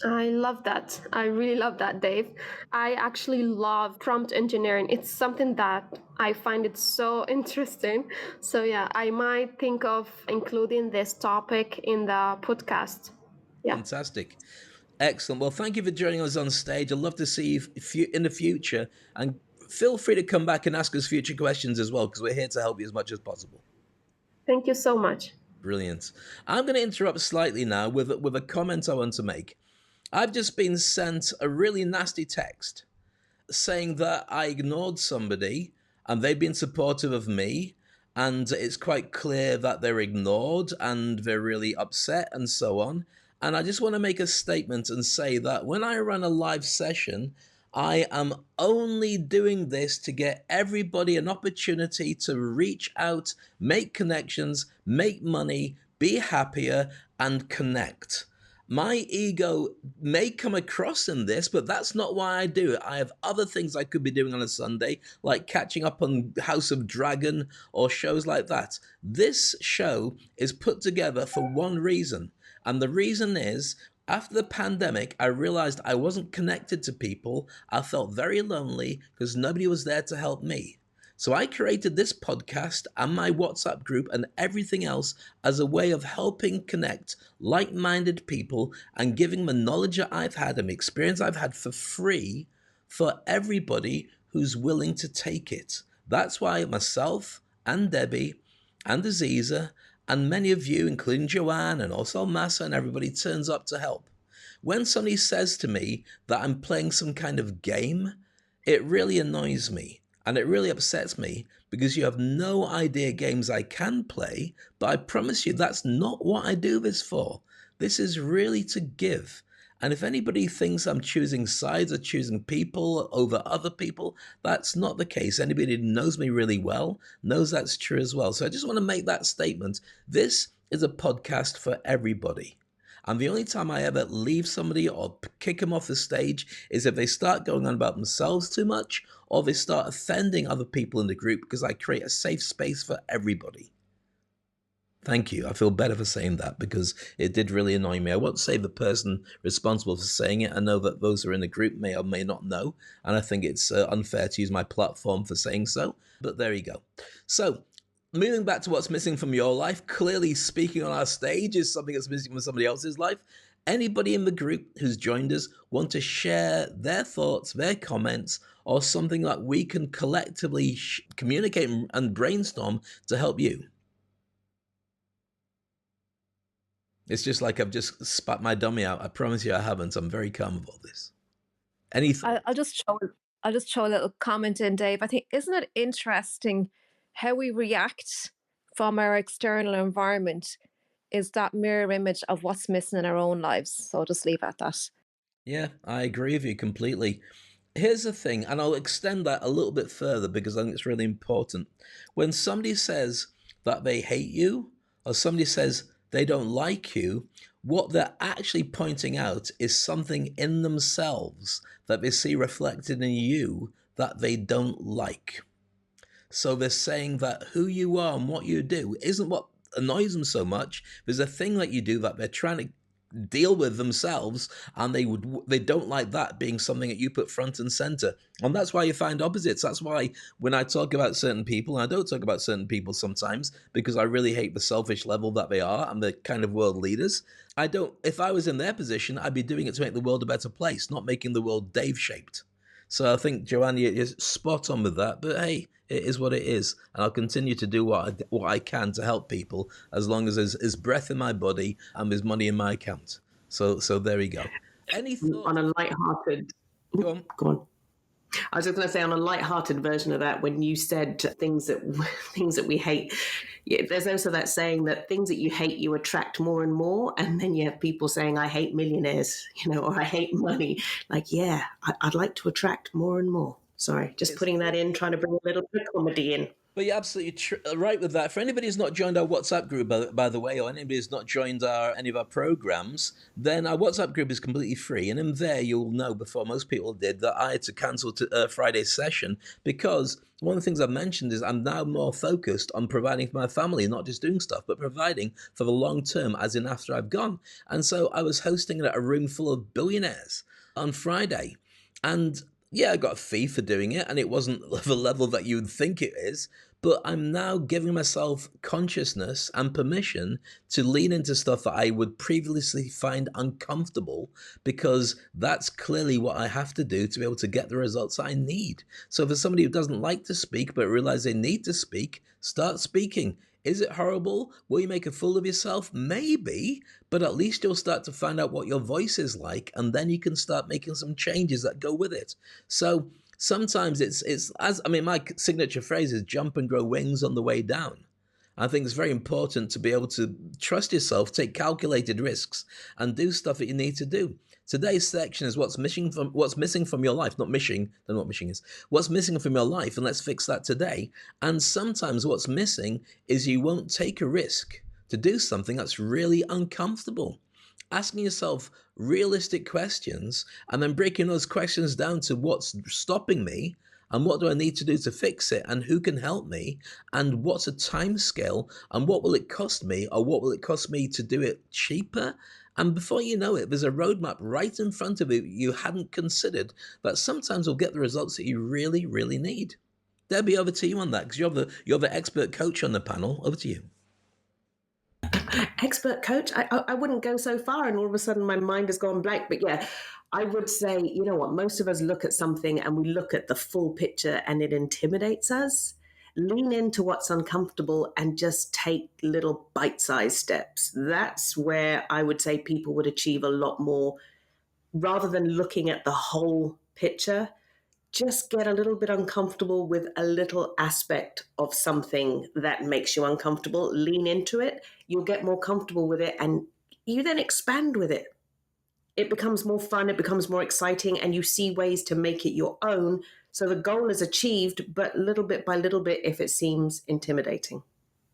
I love that. I really love that, Dave. I actually love prompt engineering. It's something that I find it so interesting. So yeah, I might think of including this topic in the podcast. Yeah. Fantastic. Excellent. Well, thank you for joining us on stage. I'd love to see you in the future. And feel free to come back and ask us future questions as well, because we're here to help you as much as possible. Thank you so much. Brilliant. I'm going to interrupt slightly now with a comment I want to make. I've just been sent a really nasty text saying that I ignored somebody and they've been supportive of me. And it's quite clear that they're ignored and they're really upset and so on. And I just want to make a statement and say that when I run a live session, I am only doing this to get everybody an opportunity to reach out, make connections, make money, be happier, and connect. My ego may come across in this, but that's not why I do it. I have other things I could be doing on a Sunday, like catching up on House of Dragon or shows like that. This show is put together for one reason. And the reason is, after the pandemic, I realized I wasn't connected to people. I felt very lonely because nobody was there to help me. So I created this podcast and my WhatsApp group and everything else as a way of helping connect like-minded people and giving the knowledge that I've had and the experience I've had for free for everybody who's willing to take it. That's why myself and Debbie and Aziza and many of you, including Joanne and also Massa and everybody, turns up to help. When somebody says to me that I'm playing some kind of game, it really annoys me. And it really upsets me because you have no idea games I can play, but I promise you that's not what I do this for. This is really to give. And if anybody thinks I'm choosing sides or choosing people over other people, that's not the case. Anybody who knows me really well knows that's true as well. So I just want to make that statement. This is a podcast for everybody. And the only time I ever leave somebody or kick them off the stage is if they start going on about themselves too much or they start offending other people in the group, because I create a safe space for everybody. Thank you. I feel better for saying that because it did really annoy me. I won't say the person responsible for saying it. I know that those who are in the group may or may not know, and I think it's unfair to use my platform for saying so. But there you go. So, moving back to what's missing from your life, clearly speaking on our stage is something that's missing from somebody else's life. Anybody in the group who's joined us want to share their thoughts, their comments, or something that we can collectively communicate and brainstorm to help you? It's just like I've just spat my dummy out. I promise you I haven't. I'm very calm about this. I'll just throw a little comment in, Dave. I think, isn't it interesting how we react from our external environment is that mirror image of what's missing in our own lives. So I'll just leave it at that. Yeah, I agree with you completely. Here's the thing, and I'll extend that a little bit further because I think it's really important. When somebody says that they hate you or somebody says they don't like you, what they're actually pointing out is something in themselves that they see reflected in you that they don't like. So they're saying that who you are and what you do isn't what annoys them so much. There's a thing that you do that they're trying to deal with themselves, and they don't like that being something that you put front and center. And that's why you find opposites. That's why when I talk about certain people, and I don't talk about certain people sometimes because I really hate the selfish level that they are and the kind of world leaders. If I was in their position, I'd be doing it to make the world a better place, not making the world Dave shaped. So I think, Joanne, you're spot on with that. But hey, it is what it is. And I'll continue to do what I can to help people as long as there's breath in my body and there's money in my account. So there we go. Any thoughts? On a light-hearted... Go on. Go on. I was just going to say, on a light-hearted version of that, when you said things that we hate, yeah, there's also that saying that things that you hate, you attract more and more. And then you have people saying, I hate millionaires, or I hate money. Like, yeah, I'd like to attract more and more. Sorry, just putting that in, trying to bring a little bit of comedy in. But you're absolutely right with that. For anybody who's not joined our WhatsApp group, by the way, or anybody who's not joined any of our programs, then our WhatsApp group is completely free. And in there, you'll know before most people did that I had to cancel Friday's session because one of the things I've mentioned is I'm now more focused on providing for my family, not just doing stuff, but providing for the long term, as in after I've gone. And so I was hosting a room full of billionaires on Friday. And yeah, I got a fee for doing it, and it wasn't the level that you would think it is. but I'm now giving myself consciousness and permission to lean into stuff that I would previously find uncomfortable, because that's clearly what I have to do to be able to get the results I need. So for somebody who doesn't like to speak but realize they need to speak, start speaking. Is it horrible? Will you make a fool of yourself? Maybe, but at least you'll start to find out what your voice is like, and then you can start making some changes that go with it. So sometimes it's as I mean, my signature phrase is jump and grow wings on the way down. I think it's very important to be able to trust yourself, take calculated risks, and do stuff that you need to do. Today's section is what's missing from your life, not missing. Don't know what missing is. What's missing from your life, and let's fix that today. And sometimes what's missing is you won't take a risk to do something that's really uncomfortable. Asking yourself realistic questions and then breaking those questions down to what's stopping me and what do I need to do to fix it and who can help me and what's a time scale and what will it cost me, or what will it cost me to do it cheaper. And before you know it, there's a roadmap right in front of you hadn't considered that sometimes will get the results that you really, really need. Debbie, over to you on that, because you're the expert coach on the panel. Over to you. Expert coach, I wouldn't go so far, and all of a sudden my mind has gone blank. But yeah, I would say, you know what, most of us look at something and we look at the full picture and it intimidates us. Lean into what's uncomfortable and just take little bite-sized steps. That's where I would say people would achieve a lot more, rather than looking at the whole picture. Just get a little bit uncomfortable with a little aspect of something that makes you uncomfortable. Lean into it. You'll get more comfortable with it, and you then expand with it. It becomes more fun, it becomes more exciting, and you see ways to make it your own. So the goal is achieved, but little bit by little bit if it seems intimidating.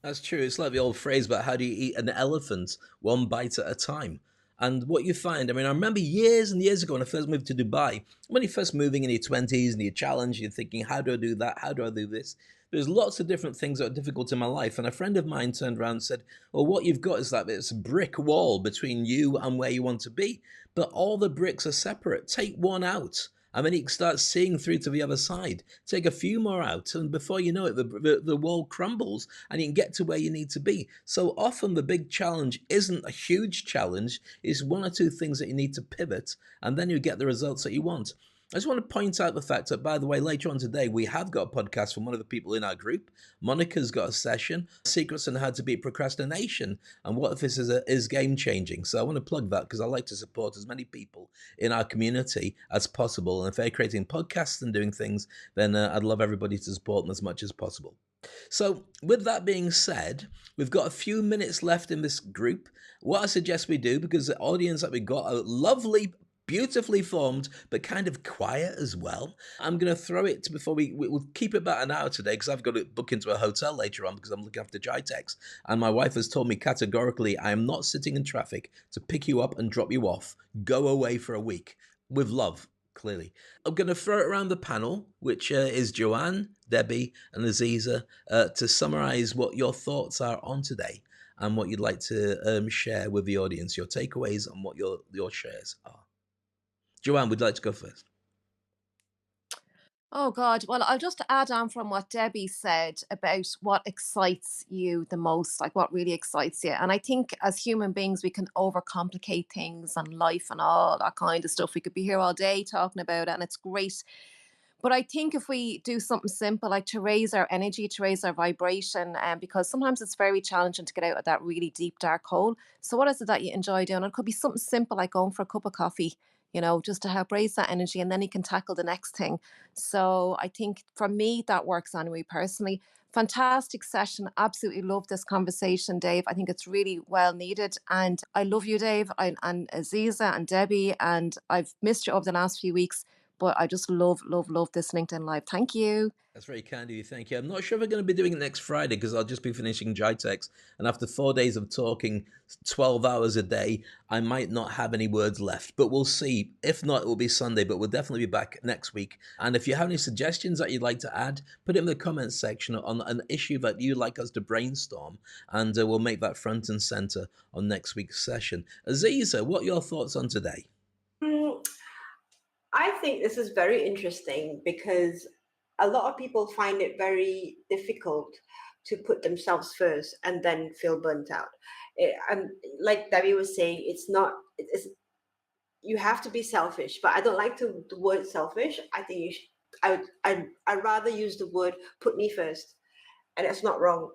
That's true. It's like the old phrase about how do you eat an elephant one bite at a time. And what you find, I mean, I remember years and years ago when I first moved to Dubai, when you're first moving in your 20s and you're challenged, you're thinking, how do I do that? How do I do this? There's lots of different things that are difficult in my life. And a friend of mine turned around and said, well, what you've got is like this brick wall between you and where you want to be. But all the bricks are separate. Take one out. And then you can start seeing through to the other side. Take a few more out, and before you know it, the wall crumbles, and you can get to where you need to be. So often the big challenge isn't a huge challenge. It's one or two things that you need to pivot, and then you get the results that you want. I just want to point out the fact that, by the way, later on today, we have got a podcast from one of the people in our group. Monica's got a session, Secrets on How to Beat Procrastination, and what if this is game-changing. So I want to plug that because I like to support as many people in our community as possible. And if they're creating podcasts and doing things, then I'd love everybody to support them as much as possible. So with that being said, we've got a few minutes left in this group. What I suggest we do, because the audience that we got are lovely, beautifully formed, but kind of quiet as well. I'm going to throw it to, before we'll keep it about an hour today, because I've got to book into a hotel later on because I'm looking after Jitex. And my wife has told me categorically, I am not sitting in traffic to pick you up and drop you off. Go away for a week. With love, clearly. I'm going to throw it around the panel, which is Joanne, Debbie, and Aziza, to summarize what your thoughts are on today and what you'd like to share with the audience, your takeaways and what your shares are. Joanne, would you like to go first? Oh God. Well, I'll just add on from what Debbie said about what excites you the most, like what really excites you. And I think as human beings, we can overcomplicate things and life and all that kind of stuff. We could be here all day talking about it, and it's great. But I think if we do something simple, like to raise our energy, to raise our vibration, because sometimes it's very challenging to get out of that really deep, dark hole. So what is it that you enjoy doing? It could be something simple like going for a cup of coffee, just to help raise that energy, and then you can tackle the next thing. So I think for me, that works anyway, personally. Fantastic session. Absolutely love this conversation, Dave. I think it's really well needed. And I love you, Dave, and Aziza and Debbie. And I've missed you over the last few weeks, but I just love this LinkedIn Live. Thank you. That's very kind of you. Thank you. I'm not sure if we're going to be doing it next Friday because I'll just be finishing Jitex. And after 4 days of talking 12 hours a day, I might not have any words left. But we'll see. If not, it will be Sunday. But we'll definitely be back next week. And if you have any suggestions that you'd like to add, put it in the comments section on an issue that you'd like us to brainstorm. And we'll make that front and center on next week's session. Aziza, what are your thoughts on today? I think this is very interesting because a lot of people find it very difficult to put themselves first and then feel burnt out. And like Debbie was saying, it's not, it's, you have to be selfish, but I don't like the word selfish. I think you should, I'd rather use the word put me first. And that's not wrong.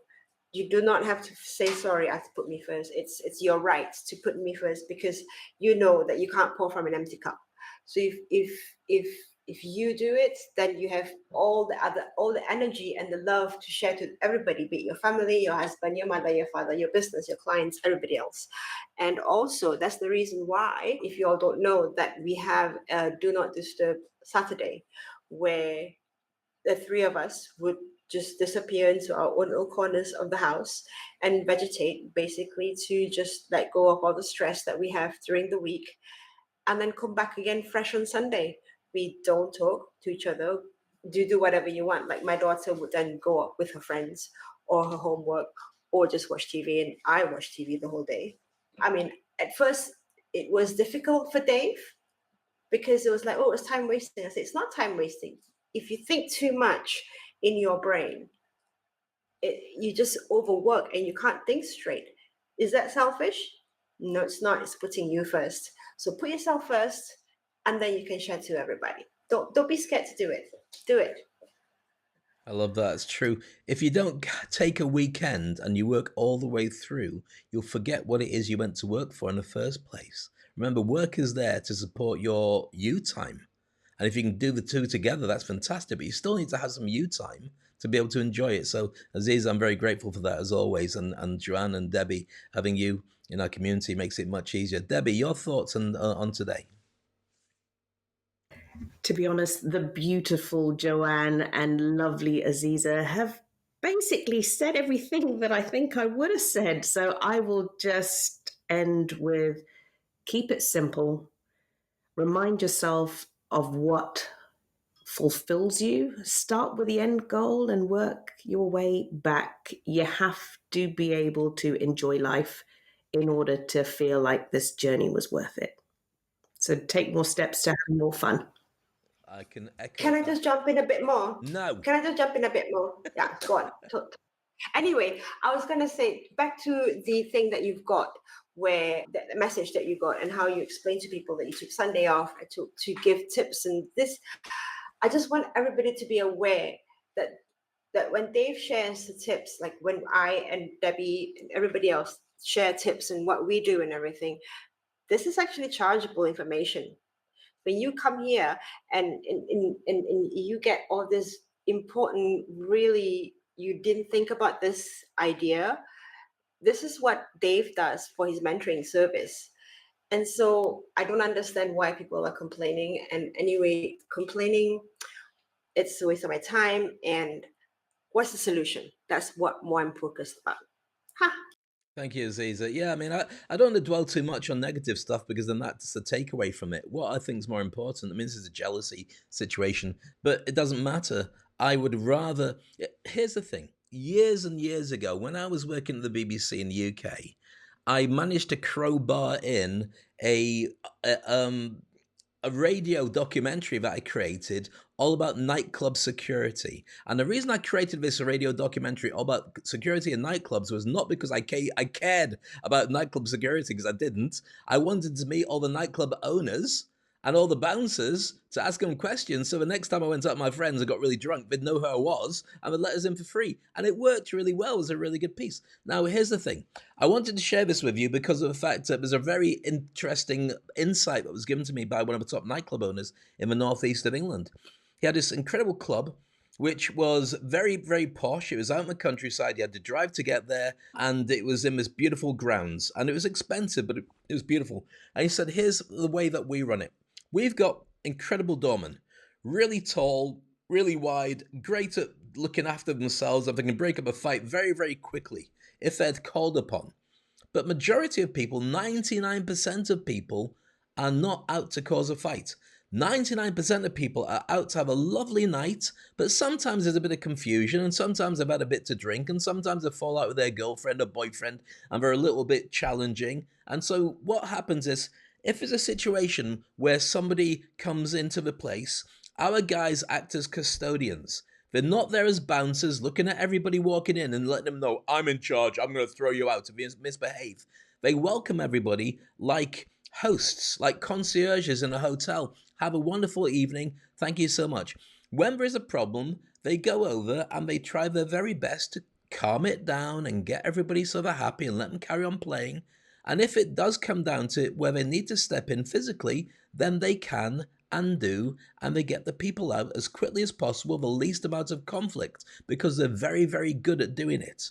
You do not have to say sorry. I have to put me first. It's your right to put me first, because you know that you can't pour from an empty cup. So if you do it, then you have all the energy and the love to share to everybody, be it your family, your husband, your mother, your father, your business, your clients, everybody else. And also that's the reason why, if you all don't know, that we have a do not disturb Saturday, where the three of us would just disappear into our own little corners of the house and vegetate, basically, to just let go of all the stress that we have during the week, and then come back again fresh on Sunday. We don't talk to each other. Do whatever you want. Like my daughter would then go up with her friends or her homework, or just watch TV, and I watch TV the whole day. I mean, at first it was difficult for Dave, because it was like, oh, it's time wasting. I said, it's not time wasting. If you think too much in your brain, you just overwork and you can't think straight. Is that selfish? No, it's not. It's putting you first. So put yourself first, and then you can share to everybody. Don't be scared to do it. Do it. I love that. It's true. If you don't take a weekend and you work all the way through, you'll forget what it is you went to work for in the first place. Remember, work is there to support your you time. And if you can do the two together, that's fantastic. But you still need to have some you time to be able to enjoy it. So, Aziz, I'm very grateful for that as always. And Joanne and Debbie, having you in our community makes it much easier. Debbie, your thoughts on today? To be honest, the beautiful Joanne and lovely Aziza have basically said everything that I think I would have said. So I will just end with keep it simple. Remind yourself of what fulfills you. Start with the end goal and work your way back. You have to be able to enjoy life in order to feel like this journey was worth it. So take more steps to have more fun. I can echo. Can I just jump in a bit more? No. Can I just jump in a bit more? Yeah, go on. Anyway, I was going to say, back to the thing that you've got, where the message that you got and how you explain to people that you took Sunday off to give tips. And this, I just want everybody to be aware that when Dave shares the tips, like when I and Debbie and everybody else share tips and what we do and everything, this is actually chargeable information. When you come here and you get all this important, really, you didn't think about this idea. This is what Dave does for his mentoring service. And so I don't understand why people are complaining. And anyway, complaining, it's a waste of my time. And what's the solution? That's what more I'm focused about. Ha! Thank you, Aziza. Yeah, I mean, I don't want to dwell too much on negative stuff, because then that's the takeaway from it. What I think is more important, I mean, this is a jealousy situation, but it doesn't matter. I would rather... Here's the thing. Years and years ago, when I was working at the BBC in the UK, I managed to crowbar in a radio documentary that I created all about nightclub security. And the reason I created this radio documentary all about security in nightclubs was not because I cared about nightclub security, because I didn't. I wanted to meet all the nightclub owners and all the bouncers to ask them questions, so the next time I went out with my friends and got really drunk, they'd know who I was and would let us in for free. And it worked really well. It was a really good piece. Now, here's the thing. I wanted to share this with you because of the fact that there's a very interesting insight that was given to me by one of the top nightclub owners in the northeast of England. He had this incredible club, which was very, very posh. It was out in the countryside. You had to drive to get there, and it was in this beautiful grounds. And it was expensive, but it was beautiful. And he said, here's the way that we run it. We've got incredible doormen, really tall, really wide, great at looking after themselves, and they can break up a fight very, very quickly if they're called upon. But majority of people, 99% of people, are not out to cause a fight. 99% of people are out to have a lovely night, but sometimes there's a bit of confusion, and sometimes they've had a bit to drink, and sometimes they fall out with their girlfriend or boyfriend, and they're a little bit challenging. And so what happens is, if there's a situation where somebody comes into the place, our guys act as custodians. They're not there as bouncers looking at everybody walking in and letting them know, I'm in charge, I'm going to throw you out if you misbehave. They welcome everybody like hosts, like concierges in a hotel. Have a wonderful evening. Thank you so much. When there is a problem, they go over and they try their very best to calm it down and get everybody sort of happy and let them carry on playing. And if it does come down to it where they need to step in physically, then they can and do, and they get the people out as quickly as possible, the least amount of conflict, because they're very, very good at doing it.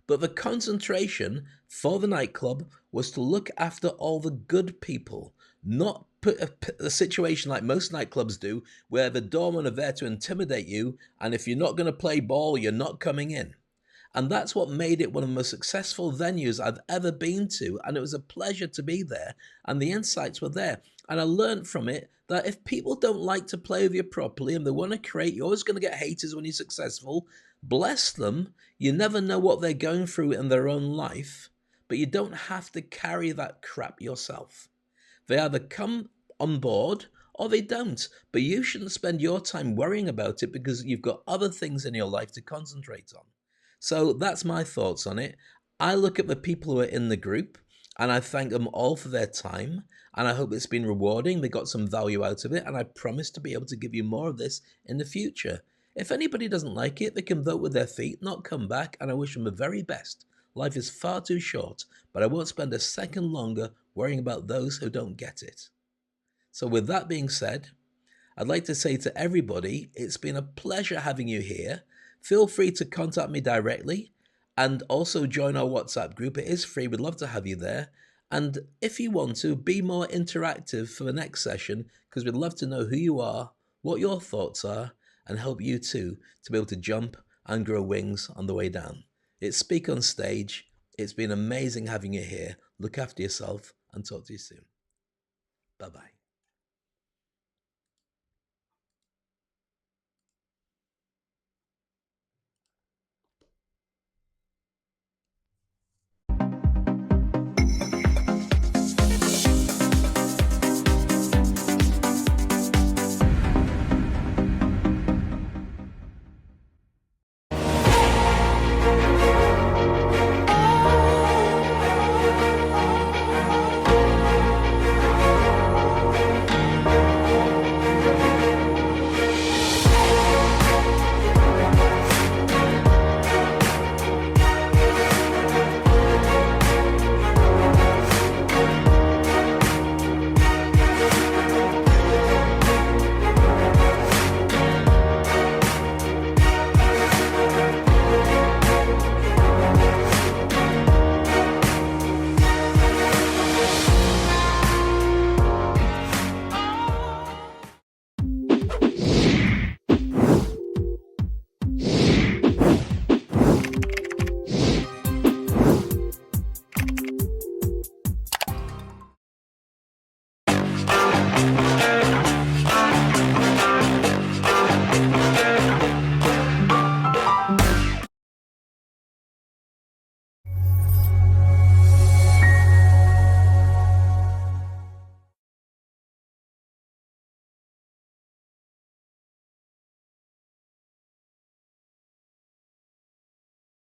But the concentration for the nightclub was to look after all the good people, not put a situation like most nightclubs do, where the doormen are there to intimidate you, and if you're not going to play ball, you're not coming in. And that's what made it one of the most successful venues I've ever been to. And it was a pleasure to be there. And the insights were there. And I learned from it that if people don't like to play with you properly and they want to create, you're always going to get haters when you're successful. Bless them. You never know what they're going through in their own life. But you don't have to carry that crap yourself. They either come on board or they don't. But you shouldn't spend your time worrying about it because you've got other things in your life to concentrate on. So that's my thoughts on it. I look at the people who are in the group and I thank them all for their time. And I hope it's been rewarding. They got some value out of it. And I promise to be able to give you more of this in the future. If anybody doesn't like it, they can vote with their feet, not come back. And I wish them the very best. Life is far too short, but I won't spend a second longer worrying about those who don't get it. So with that being said, I'd like to say to everybody, it's been a pleasure having you here. Feel free to contact me directly and also join our WhatsApp group. It is free. We'd love to have you there. And if you want to, be more interactive for the next session, because we'd love to know who you are, what your thoughts are, and help you too to be able to jump and grow wings on the way down. It's Speak on Stage. It's been amazing having you here. Look after yourself and talk to you soon. Bye-bye.